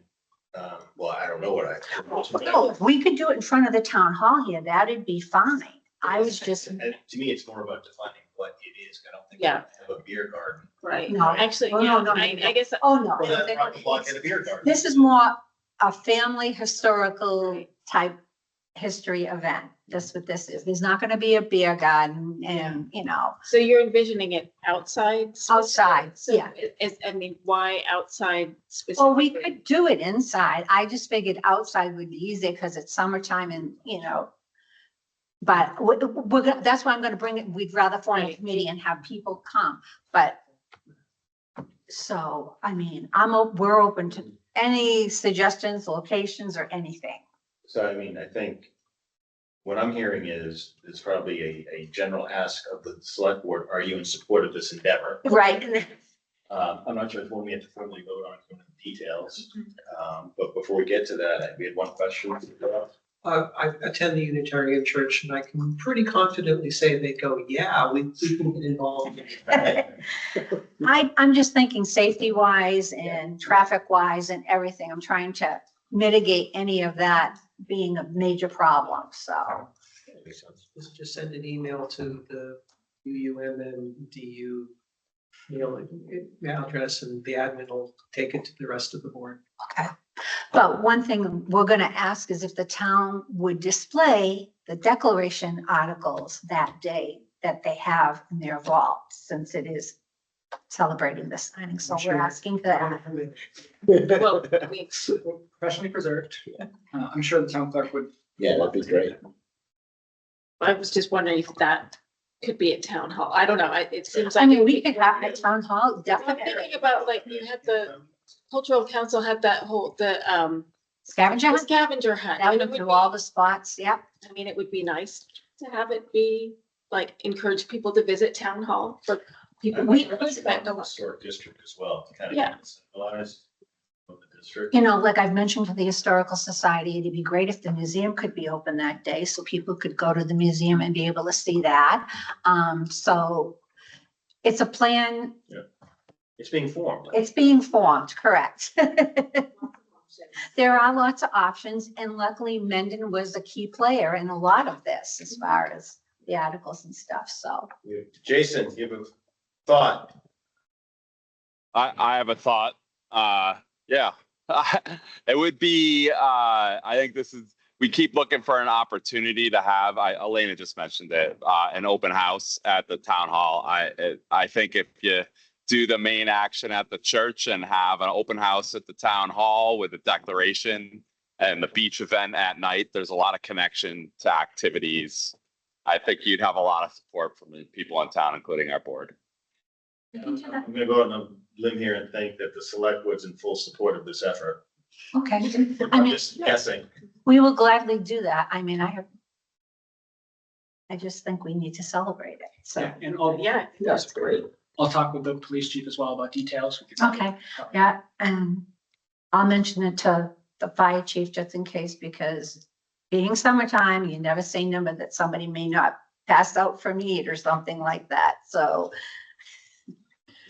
well, I don't know what No, if we could do it in front of the town hall here, that'd be fine. I was just, And to me, it's more about defining what it is. I don't think Yeah. we have a beer garden. Right, No. actually, Oh, yeah, no, I guess, oh, no. Well, then Rock the Block had a beer garden. This is more a family historical type history event. That's what this is. There's not gonna be a beer garden and, so you're envisioning it outside? outside, So yeah. why outside specifically? Well, we could do it inside. I just figured outside would be easier because it's summertime and, but that's why I'm gonna bring it. We'd rather form a Right. committee and have people come, but so, we're open to any suggestions, locations, or anything. So I think what I'm hearing is probably a general ask of the select board, are you in support of this endeavor? Right. I'm not sure if we have to formally vote on some of the details, but before we get to that, we had one question. I attend the Unitarian Church and I can pretty confidently say they go, yeah, we can get involved. I'm just thinking safety wise and traffic wise and everything. I'm trying to mitigate any of that being a major problem, so. Just send an email to the UUMNDU address and the admin will take it to the rest of the board. Okay. But one thing we're gonna ask is if the town would display the declaration articles that day that they have in their vault, since it is celebrating the signing. So we're asking for that. Well, I mean, Professionally preserved. I'm sure the town clerk would. Yeah, that'd be great. I was just wondering if that could be at town hall. I don't know. It seems I like. mean, we could have at town hall, I'm definitely. thinking about like, you had the cultural council had that whole, the Scavenger hunt, scavenger hunt. that and would it would do be- all the spots, yep. I mean, it would be nice to have it be, like, encourage people to visit town hall for people. We- Historic district as well, to kind of. Yeah. Centralize the district. You know, like I've mentioned to the Historical Society, it'd be great if the museum could be open that day, so people could go to the museum and be able to see that. So it's a plan, It's being formed. it's being formed, correct. There are lots of options, and luckily Mendon was a key player in a lot of this as far as the articles and stuff, so. Jason, you have a thought? I have a thought. Yeah. It would be, I think we keep looking for an opportunity to have, Elena just mentioned it, an open house at the town hall. I think if you do the main action at the church and have an open house at the town hall with a declaration and the beach event at night, there's a lot of connection to activities. I think you'd have a lot of support from the people in town, including our board. I'm gonna go out on a limb here and think that the select board's in full support of this effort. Okay, I I'm mean, just guessing. we will gladly do that. I mean, I just think we need to celebrate it, so. Yeah, and I'll, Yeah, that's great. I'll talk with the police chief as well about details. We can- Okay, yeah, and I'll mention it to the fire chief just in case, because being summertime, you never say never that somebody may not pass out from heat or something like that, so.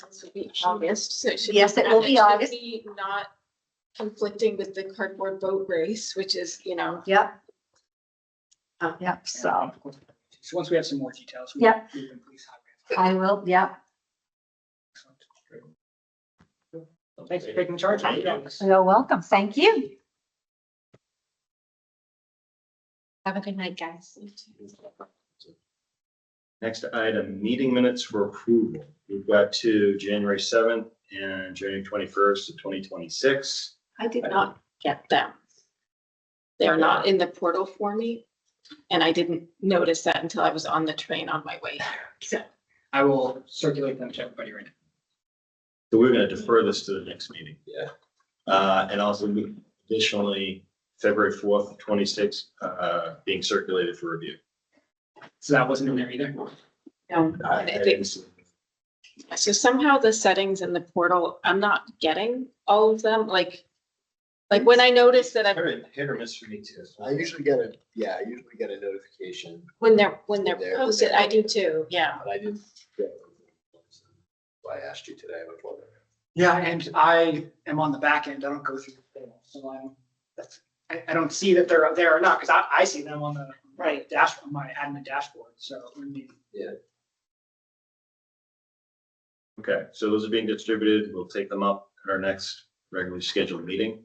This will be August, so it should. Yes, it will be August. Be not conflicting with the cardboard boat race, which is, Yep. Yep, so So once we have some more details. we Yep. can police highway. I will, yep, Thanks for taking charge. you're welcome, thank you. Have a good night, guys. Next item, meeting minutes for approval. We've got to January 7th and January 21st of 2026. I did not get them. They're not in the portal for me, and I didn't notice that until I was on the train on my way. So, I will circulate them to everybody right now. So we're gonna defer this to the next meeting. Yeah. And also additionally, February 4th, 26th, being circulated for review. So that wasn't in there either. no, I and if didn't it- see- so somehow the settings in the portal, I'm not getting all of them, like when I notice that I've, Hit or miss for me too. I usually get a notification, when they're There. posted, I do too, yeah. but I didn't get it. So I asked you today, I was wondering. Yeah, and I am on the back end. I don't go through the thing. So I don't see that they're there or not, because I see them on the Right. on my admin dashboard. So I mean, Okay, so those are being distributed. We'll take them up at our next regularly scheduled meeting.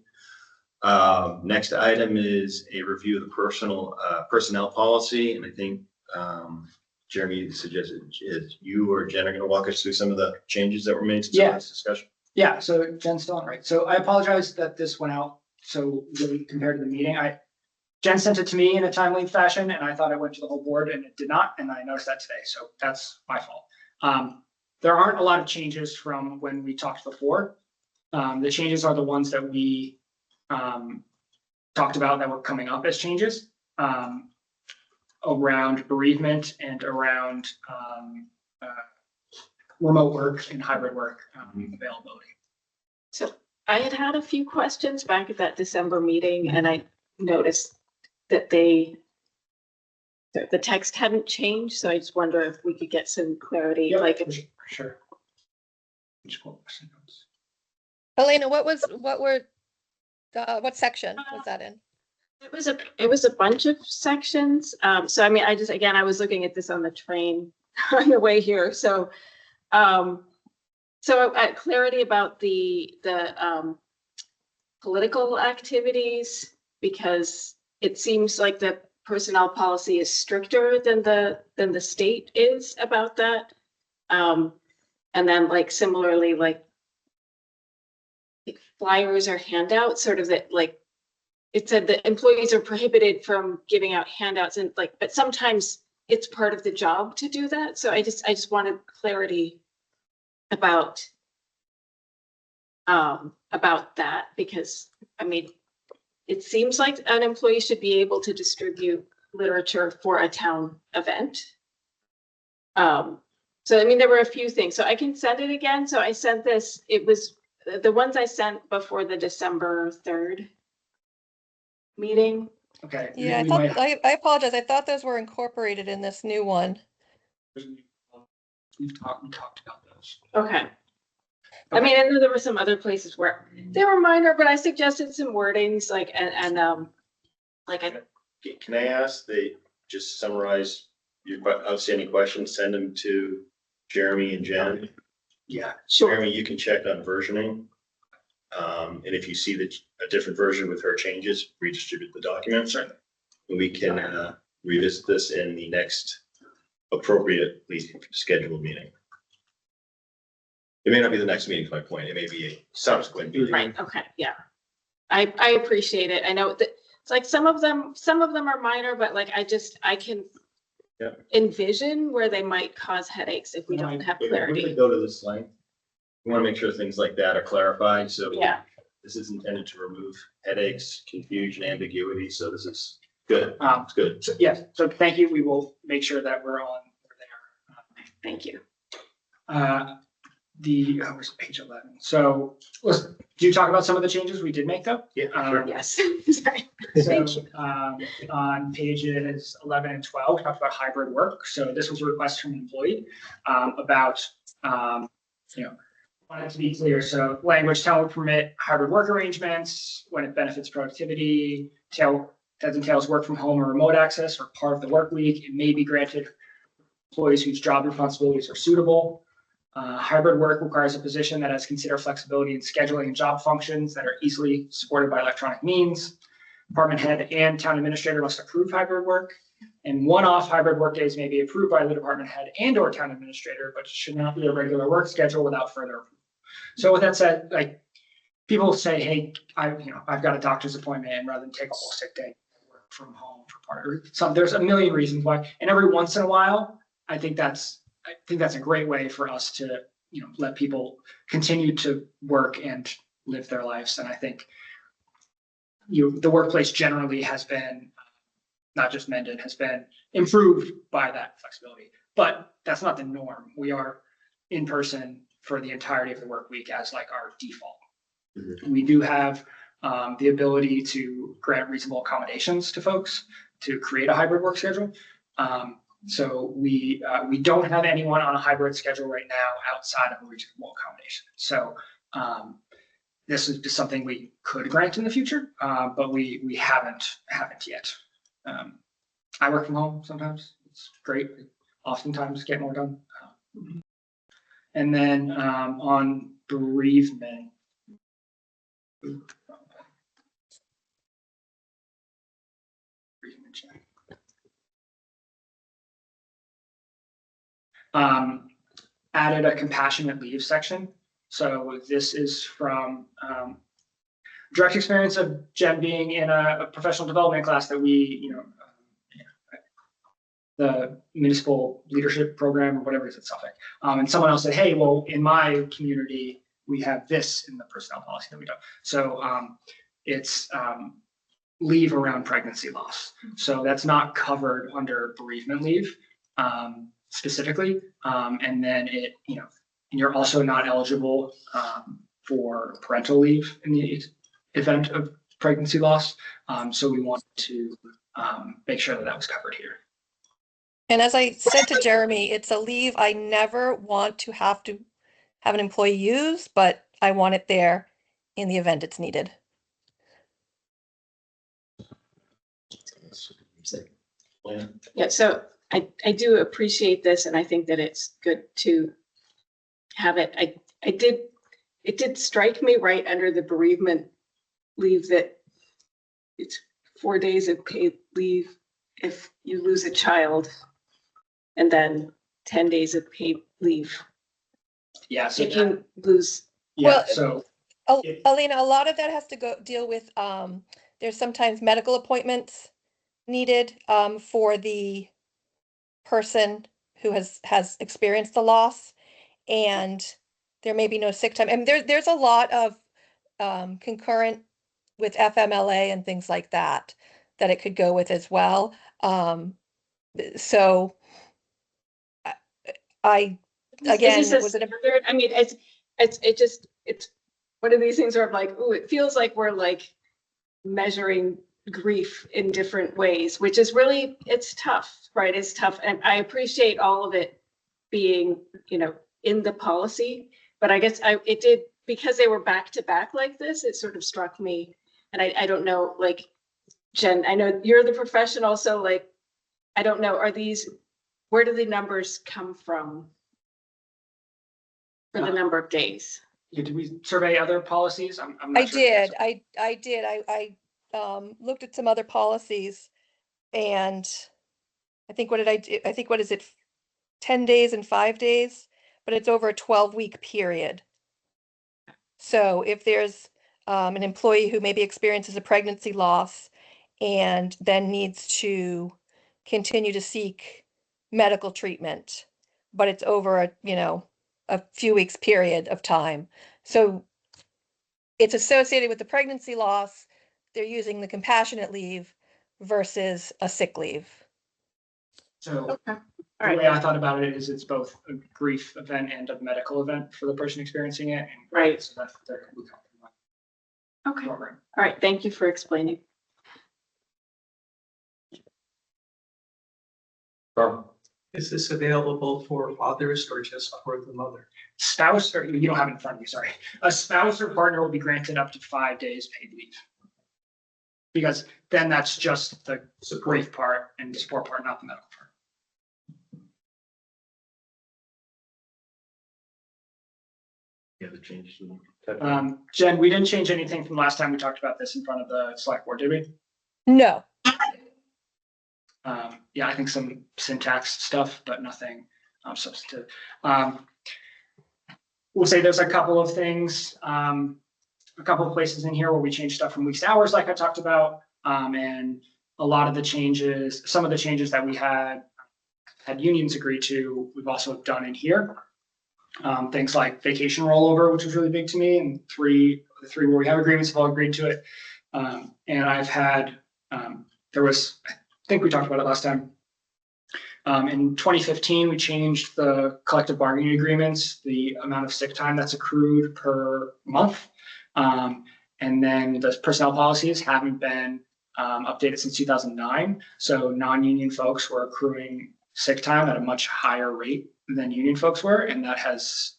Next item is a review of the personnel policy, and I think Jeremy suggested is you or Jen are going to walk us through some of the changes that were made to this discussion. yeah, so Jen's still on, right? So I apologize that this went out so late compared to the meeting. Jen sent it to me in a timely fashion, and I thought it went to the whole board, and it did not, and I noticed that today, so that's my fault. There aren't a lot of changes from when we talked before. The changes are the ones that we talked about that were coming up as changes around bereavement and around remote work and hybrid work availability. So I had a few questions back at that December meeting, and I noticed that the text hadn't changed, so I just wonder if we could get some clarity, Yep, like, for sure. Just pull up my notes. Elena, what section was that in? it was a bunch of sections. So I mean, I was looking at this on the train on the way here, so clarity about the political activities, because it seems like the personnel policy is stricter than the state is about that. And then like similarly, like flyers or handouts, sort of that, like it said that employees are prohibited from giving out handouts, and like, but sometimes it's part of the job to do that. So I just wanted clarity about that, because I mean, it seems like an employee should be able to distribute literature for a town event. So I mean, there were a few things, so I can send it again. So I sent this, it was the ones I sent before the December 3rd meeting. Okay. Yeah, we might- I apologize. I thought those were incorporated in this new one. we talked about those. Okay. I mean, I know there were some other places where they were minor, but I suggested some wordings, like, Can I ask they just summarize your outstanding questions, send them to Jeremy and Jen? Yeah. sure. Jeremy, you can check on versioning. And if you see that a different version with her changes, redistribute the documents. And we can revisit this in the next appropriately scheduled meeting. It may not be the next meeting, is my point. It may be a subsequent meeting. Right, okay, yeah. I appreciate it. I know that it's like some of them are minor, but like I can Yeah. envision where they might cause headaches if we don't have If we clarity. go to this length, we want to make sure things like that are clarified. So Yeah. this is intended to remove headaches, confusion, ambiguity. So this is good. It's good. So, yes, so thank you. We will make sure that we're on there. Thank you. Where's page 11? So listen, do you talk about some of the changes we did make though? Yeah, sure. Yes, sorry. Thank So, you. on pages 11 and 12, talked about hybrid work. So this was a request from an employee, about, wanted to be clear. So language town would permit hybrid work arrangements when it benefits productivity, that entails work from home or remote access or part of the work week. It may be granted employees whose job responsibilities are suitable. Hybrid work requires a position that has considered flexibility in scheduling and job functions that are easily supported by electronic means. Department head and town administrator must approve hybrid work, and one-off hybrid work days may be approved by the department head and or town administrator, but should not be a regular work schedule without further approval. So with that said, like people say, hey, I've got a doctor's appointment, and rather than take a whole sick day, work from home for part of it. There's a million reasons why, and every once in a while, I think that's a great way for us to, let people continue to work and live their lives. And I think the workplace generally has been, not just Mendon, has been improved by that flexibility. But that's not the norm. We are in person for the entirety of the work week as like our default. Mm-hmm. We do have the ability to grant reasonable accommodations to folks to create a hybrid work schedule. So we don't have anyone on a hybrid schedule right now outside of a reasonable accommodation. So this is just something we could grant in the future, but we haven't yet. I work from home sometimes. It's great. Oftentimes get more done. And then on bereavement. Added a compassionate leave section. So this is from direct experience of Jen being in a professional development class that we, the municipal leadership program or whatever it is at Suffolk. And someone else said, hey, well, in my community, we have this in the personnel policy that we don't. So it's leave around pregnancy loss. So that's not covered under bereavement leave. Specifically, and then you're also not eligible for parental leave in the event of pregnancy loss. So we wanted to make sure that that was covered here. And as I said to Jeremy, it's a leave I never want to have an employee use, but I want it there in the event it's needed. Yeah, so I do appreciate this, and I think that it's good to have it. It did strike me right under the bereavement leave that it's 4 days of paid leave if you lose a child, and then 10 days of paid leave Yeah. So if you lose. yeah. Well, So Alina, a lot of that has to deal with, there's sometimes medical appointments needed, for the person who has experienced the loss, and there may be no sick time. And there's a lot of, concurrent with FMLA and things like that it could go with as well. So I again, Is this was it a standard? I mean, it's one of these things where I'm like, ooh, it feels like we're like measuring grief in different ways, which is really, it's tough, right? It's tough. And I appreciate all of it being, in the policy, but I guess it did, because they were back to back like this, it sort of struck me. And I don't know, like, Jen, I know you're the professional, so like, I don't know, where do the numbers come from for the number of days? did we survey other policies? I'm not I sure. did. I did. I looked at some other policies, and I think what did I do? I think, what is it, 10 days and 5 days, but it's over a 12-week period. So if there's an employee who maybe experiences a pregnancy loss and then needs to continue to seek medical treatment, but it's over a few weeks period of time. So it's associated with the pregnancy loss. They're using the compassionate leave versus a sick leave. So Okay. the way I thought about it is it's both a grief event and a medical event for the person experiencing it. And Right. So that can be covered. Okay. All right. Thank you for explaining. Is this available for fathers or just for the mother? Spouse, or you don't have it in front of you, sorry. A spouse or partner will be granted up to 5 days paid leave. Because then that's just the grief part and the support part, not the medical part. Yeah, the change. Jen, we didn't change anything from last time we talked about this in front of the select board, did we? No. Yeah, I think some syntax stuff, but nothing substantive. We'll say there's a couple of things, a couple of places in here where we changed stuff from weeks to hours, like I talked about, and a lot of the changes, some of the changes that we had unions agree to, we've also done in here. Things like vacation rollover, which was really big to me, and the three where we have agreements have all agreed to it. And I've had, there was, I think we talked about it last time. In 2015, we changed the collective bargaining agreements, the amount of sick time that's accrued per month. And then the personnel policies haven't been updated since 2009. So non-union folks were accruing sick time at a much higher rate than union folks were. And that has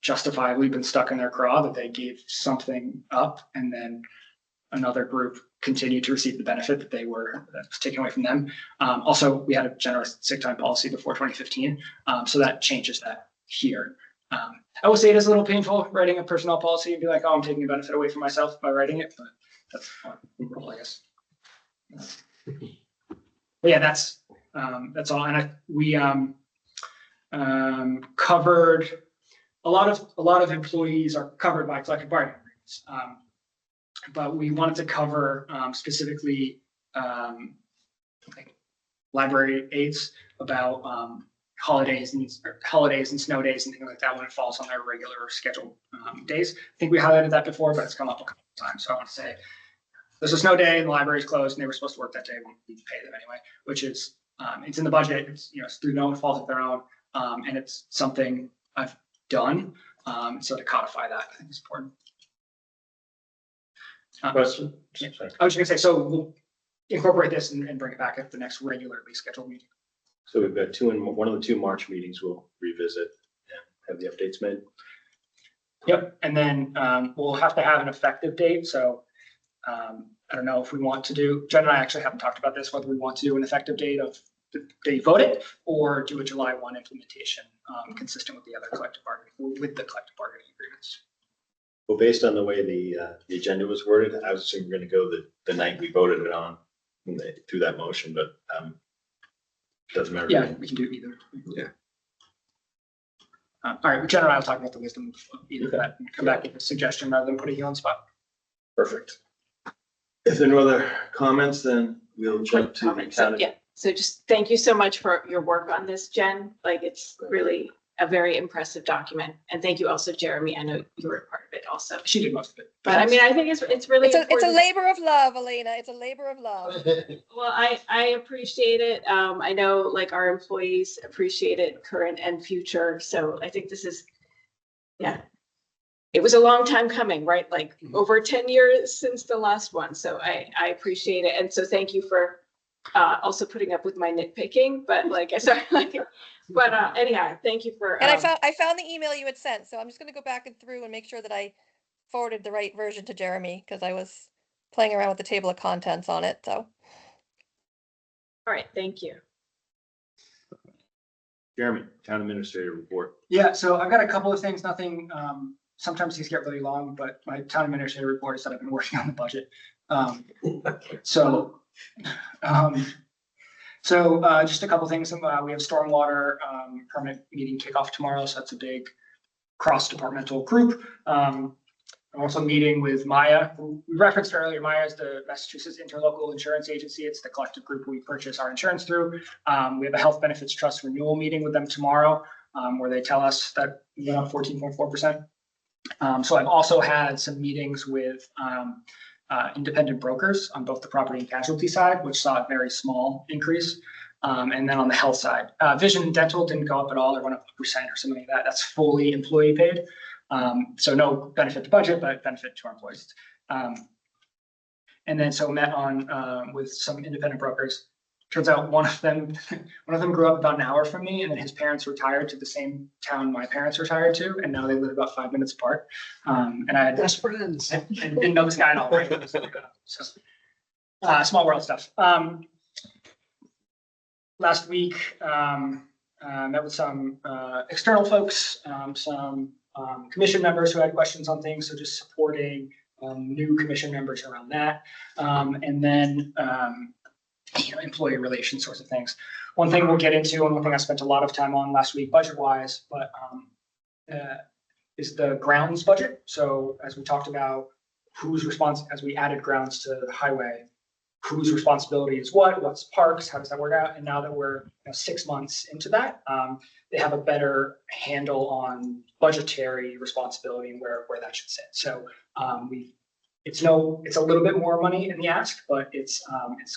justifiably been stuck in their craw that they gave something up and then another group continued to receive the benefit that was taken away from them. Also, we had a generous sick time policy before 2015. So that changes that here. I will say it is a little painful writing a personnel policy and be like, oh, I'm taking a benefit away from myself by writing it, but that's fine, I guess. But yeah, that's all. And we covered a lot of employees are covered by collective bargaining agreements. But we wanted to cover specifically like library aides about holidays and snow days and things like that when it falls on their regular scheduled days. I think we highlighted that before, but it's come up a couple of times. So I want to say there's a snow day and the library is closed and they were supposed to work that day. We need to pay them anyway, which is it's in the budget. It's it's through no fault of their own, and it's something I've done. So to codify that, I think is important. Question? Yeah. Sorry. I was just gonna say, so we'll incorporate this and bring it back at the next regularly scheduled meeting. So we've got one of the 2 March meetings we'll revisit and have the updates made. Yep, and then we'll have to have an effective date, so I don't know if we want to do, Jen and I actually haven't talked about this, whether we want to do an effective date of the day you vote it, or do a July 1 implementation, consistent with the other collective bargaining, with the collective bargaining agreements. Well, based on the way the agenda was worded, I was assuming we're going to go the night we voted it on through that motion, but doesn't matter. Yeah, we can do either. Yeah. All right, Jen and I will talk about the wisdom of either of that and come back with a suggestion rather than putting you on the spot. Perfect. If there are no other comments, then we'll jump to the Comments. So, county. yeah, so just thank you so much for your work on this, Jen. Like, it's really a very impressive document. And thank you also, Jeremy. I know you were part of it also. She did most of it. But I mean, I think it's really It's a important. labor of love, Elena. It's a labor of love. Well, I appreciate it. I know like our employees appreciate it, current and future. So I think this is, yeah. It was a long time coming, right? Like over 10 years since the last one. So I appreciate it. And so thank you for also putting up with my nitpicking, but like, anyhow, thank you for. And I found the email you had sent, so I'm just gonna go back and through and make sure that I forwarded the right version to Jeremy, because I was playing around with the table of contents on it, so. All right, thank you. Jeremy, town administrator report. Yeah, so I've got a couple of things, nothing, sometimes these get really long, but my town administrator report is that I've been working on the budget. Just a couple things. We have stormwater permanent meeting kickoff tomorrow, so that's a big cross-departmental group. I'm also meeting with Maya. We referenced earlier, Maya is the Massachusetts Interlocal Insurance Agency. It's the collective group we purchase our insurance through. We have a health benefits trust renewal meeting with them tomorrow, where they tell us that we went up 14.4%. So I've also had some meetings with independent brokers on both the property and casualty side, which saw a very small increase. And then on the health side, vision and dental didn't go up at all. It went up 1% or something like that. That's fully employee paid. So no benefit to budget, but benefit to our employees. And then so met on with some independent brokers. Turns out one of them grew up about an hour from me, and then his parents retired to the same town my parents retired to, and now they live about 5 minutes apart. And I had Best friends. and didn't know this guy at all. Right? So, small world stuff. Last week, met with some external folks, some commission members who had questions on things, so just supporting new commission members around that. And then employee relations sorts of things. One thing we'll get into, and one thing I spent a lot of time on last week budget-wise, but is the grounds budget. So as we talked about, as we added grounds to the highway, whose responsibility is what's parks, how does that work out? And now that we're 6 months into that, they have a better handle on budgetary responsibility and where that should sit. So it's a little bit more money in the ask, but it's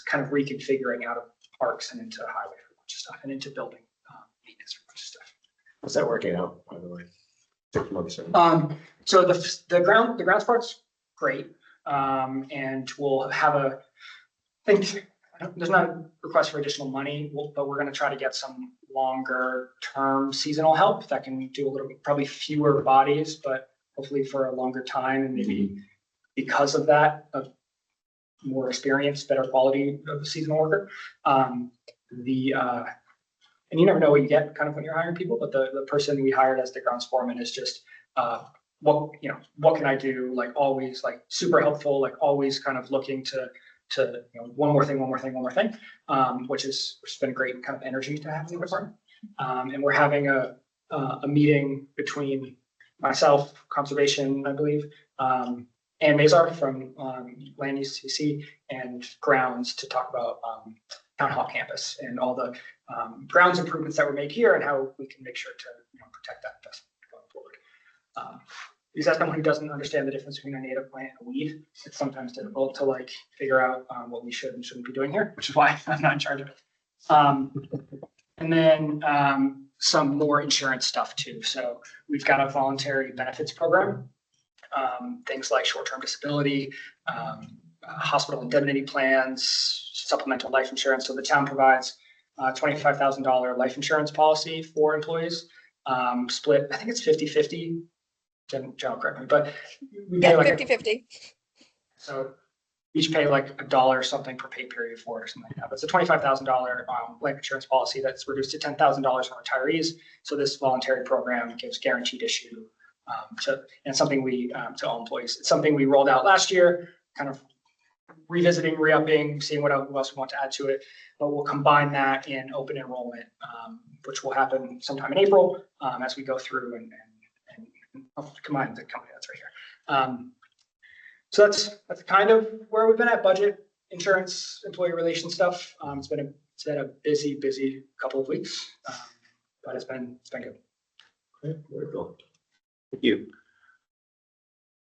kind of reconfiguring out of parks and into highway for a bunch of stuff and into building maintenance for a bunch of stuff. How's that working out, by the way? 6 months in. So the grounds part's great, and we'll have there's not a request for additional money, but we're going to try to get some longer term seasonal help that can do probably fewer bodies, but hopefully for a longer time, and maybe because of that, a more experienced, better quality of a seasonal worker. And you never know what you get kind of when you're hiring people, but the person we hired as the grounds foreman is just what can I do? Like always, like super helpful, like always kind of looking to one more thing, which has been great kind of energy to have in the department. And we're having a meeting between myself, conservation, I believe, and Mazar from Land Use CC and grounds to talk about Town Hall campus and all the grounds improvements that were made here and how we can make sure to protect that investment going forward. Because as someone who doesn't understand the difference between a native plant and a weed, it's sometimes difficult to figure out what we should and shouldn't be doing here, which is why I'm not in charge of it. And then some more insurance stuff too. So we've got a voluntary benefits program. Things like short-term disability, hospital indemnity plans, supplemental life insurance. So the town provides $25,000 life insurance policy for employees, split, I think it's 50-50. Jen, correct me, but we pay Yeah, like 50-50. so each pay like $1 or something per pay period for it or something like that. But it's a $25,000 life insurance policy that's reduced to $10,000 for retirees. So this voluntary program gives guaranteed issue and something we to all employees. It's something we rolled out last year, kind of revisiting, re-upping, seeing what else we want to add to it. But we'll combine that in open enrollment, which will happen sometime in April as we go through and I'll combine the company that's right here. So that's kind of where we've been at: budget, insurance, employee relations stuff. It's been a busy couple of weeks, but it's been good. Okay, very cool. Thank you.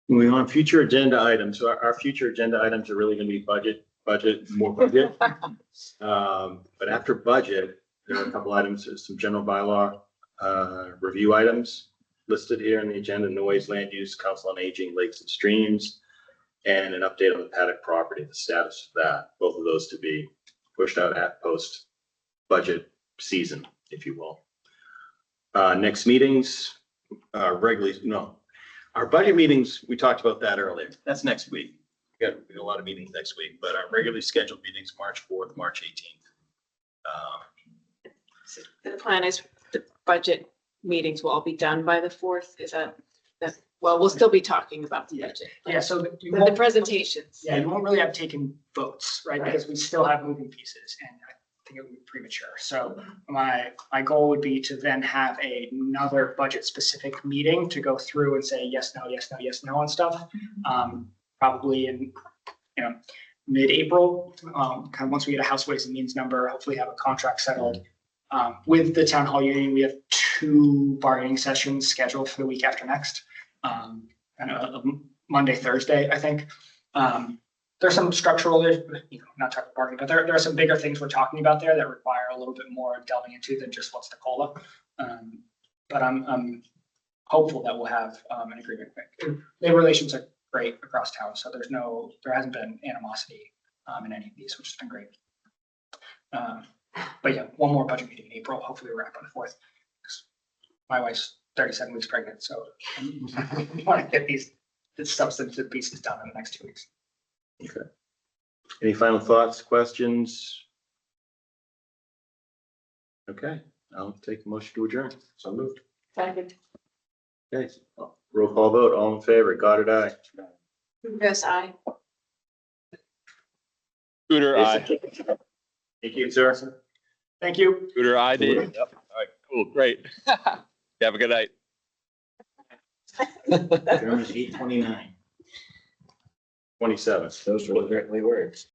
Moving on, future agenda items. So our future agenda items are really going to be more budget. But after budget, there are a couple items, some general bylaw review items listed here in the agenda: noise, land use, council on aging, lakes and streams, and an update on the paddock property, the status of that. Both of those to be pushed out at post budget season, if you will. Next meetings, our budget meetings, we talked about that earlier. That's next week. We got a lot of meetings next week, but our regularly scheduled meetings, March 4th, March 18th. So the plan is the budget meetings will all be done by the 4th. Is that, well, we'll still be talking about the budget. Yeah, so The presentations. Yeah, you won't really have taken votes, right? Because we still have moving pieces, and I think it would be premature. So my goal would be to then have another budget specific meeting to go through and say yes, no, yes, no, yes, no on stuff. Probably in mid-April, kind of once we get a House Ways and Means number, hopefully have a contract settled. With the town hall union, we have 2 bargaining sessions scheduled for the week after next. Monday, Thursday, I think. There's some structural, not talking bargaining, but there are some bigger things we're talking about there that require a little bit more delving into than just what's the COLA. But I'm hopeful that we'll have an agreement. Labor relations are great across town, so there hasn't been animosity in any of these, which has been great. But yeah, one more budget meeting in April. Hopefully we're up on the 4th. My wife's 37 weeks pregnant, so we want to get the substantive pieces done in the next 2 weeks. Okay. Any final thoughts, questions? Okay, I'll take a motion to adjourn. So moved. Second. Okay, roll call vote. All in favor? Goddard, aye. Yes, aye. Scooter, aye. Thank you, sir. Thank you. Scooter, aye, Dave. Yep. All right, cool, great. Have a good night. Adjourned at 8:29. 27. Those were literally words.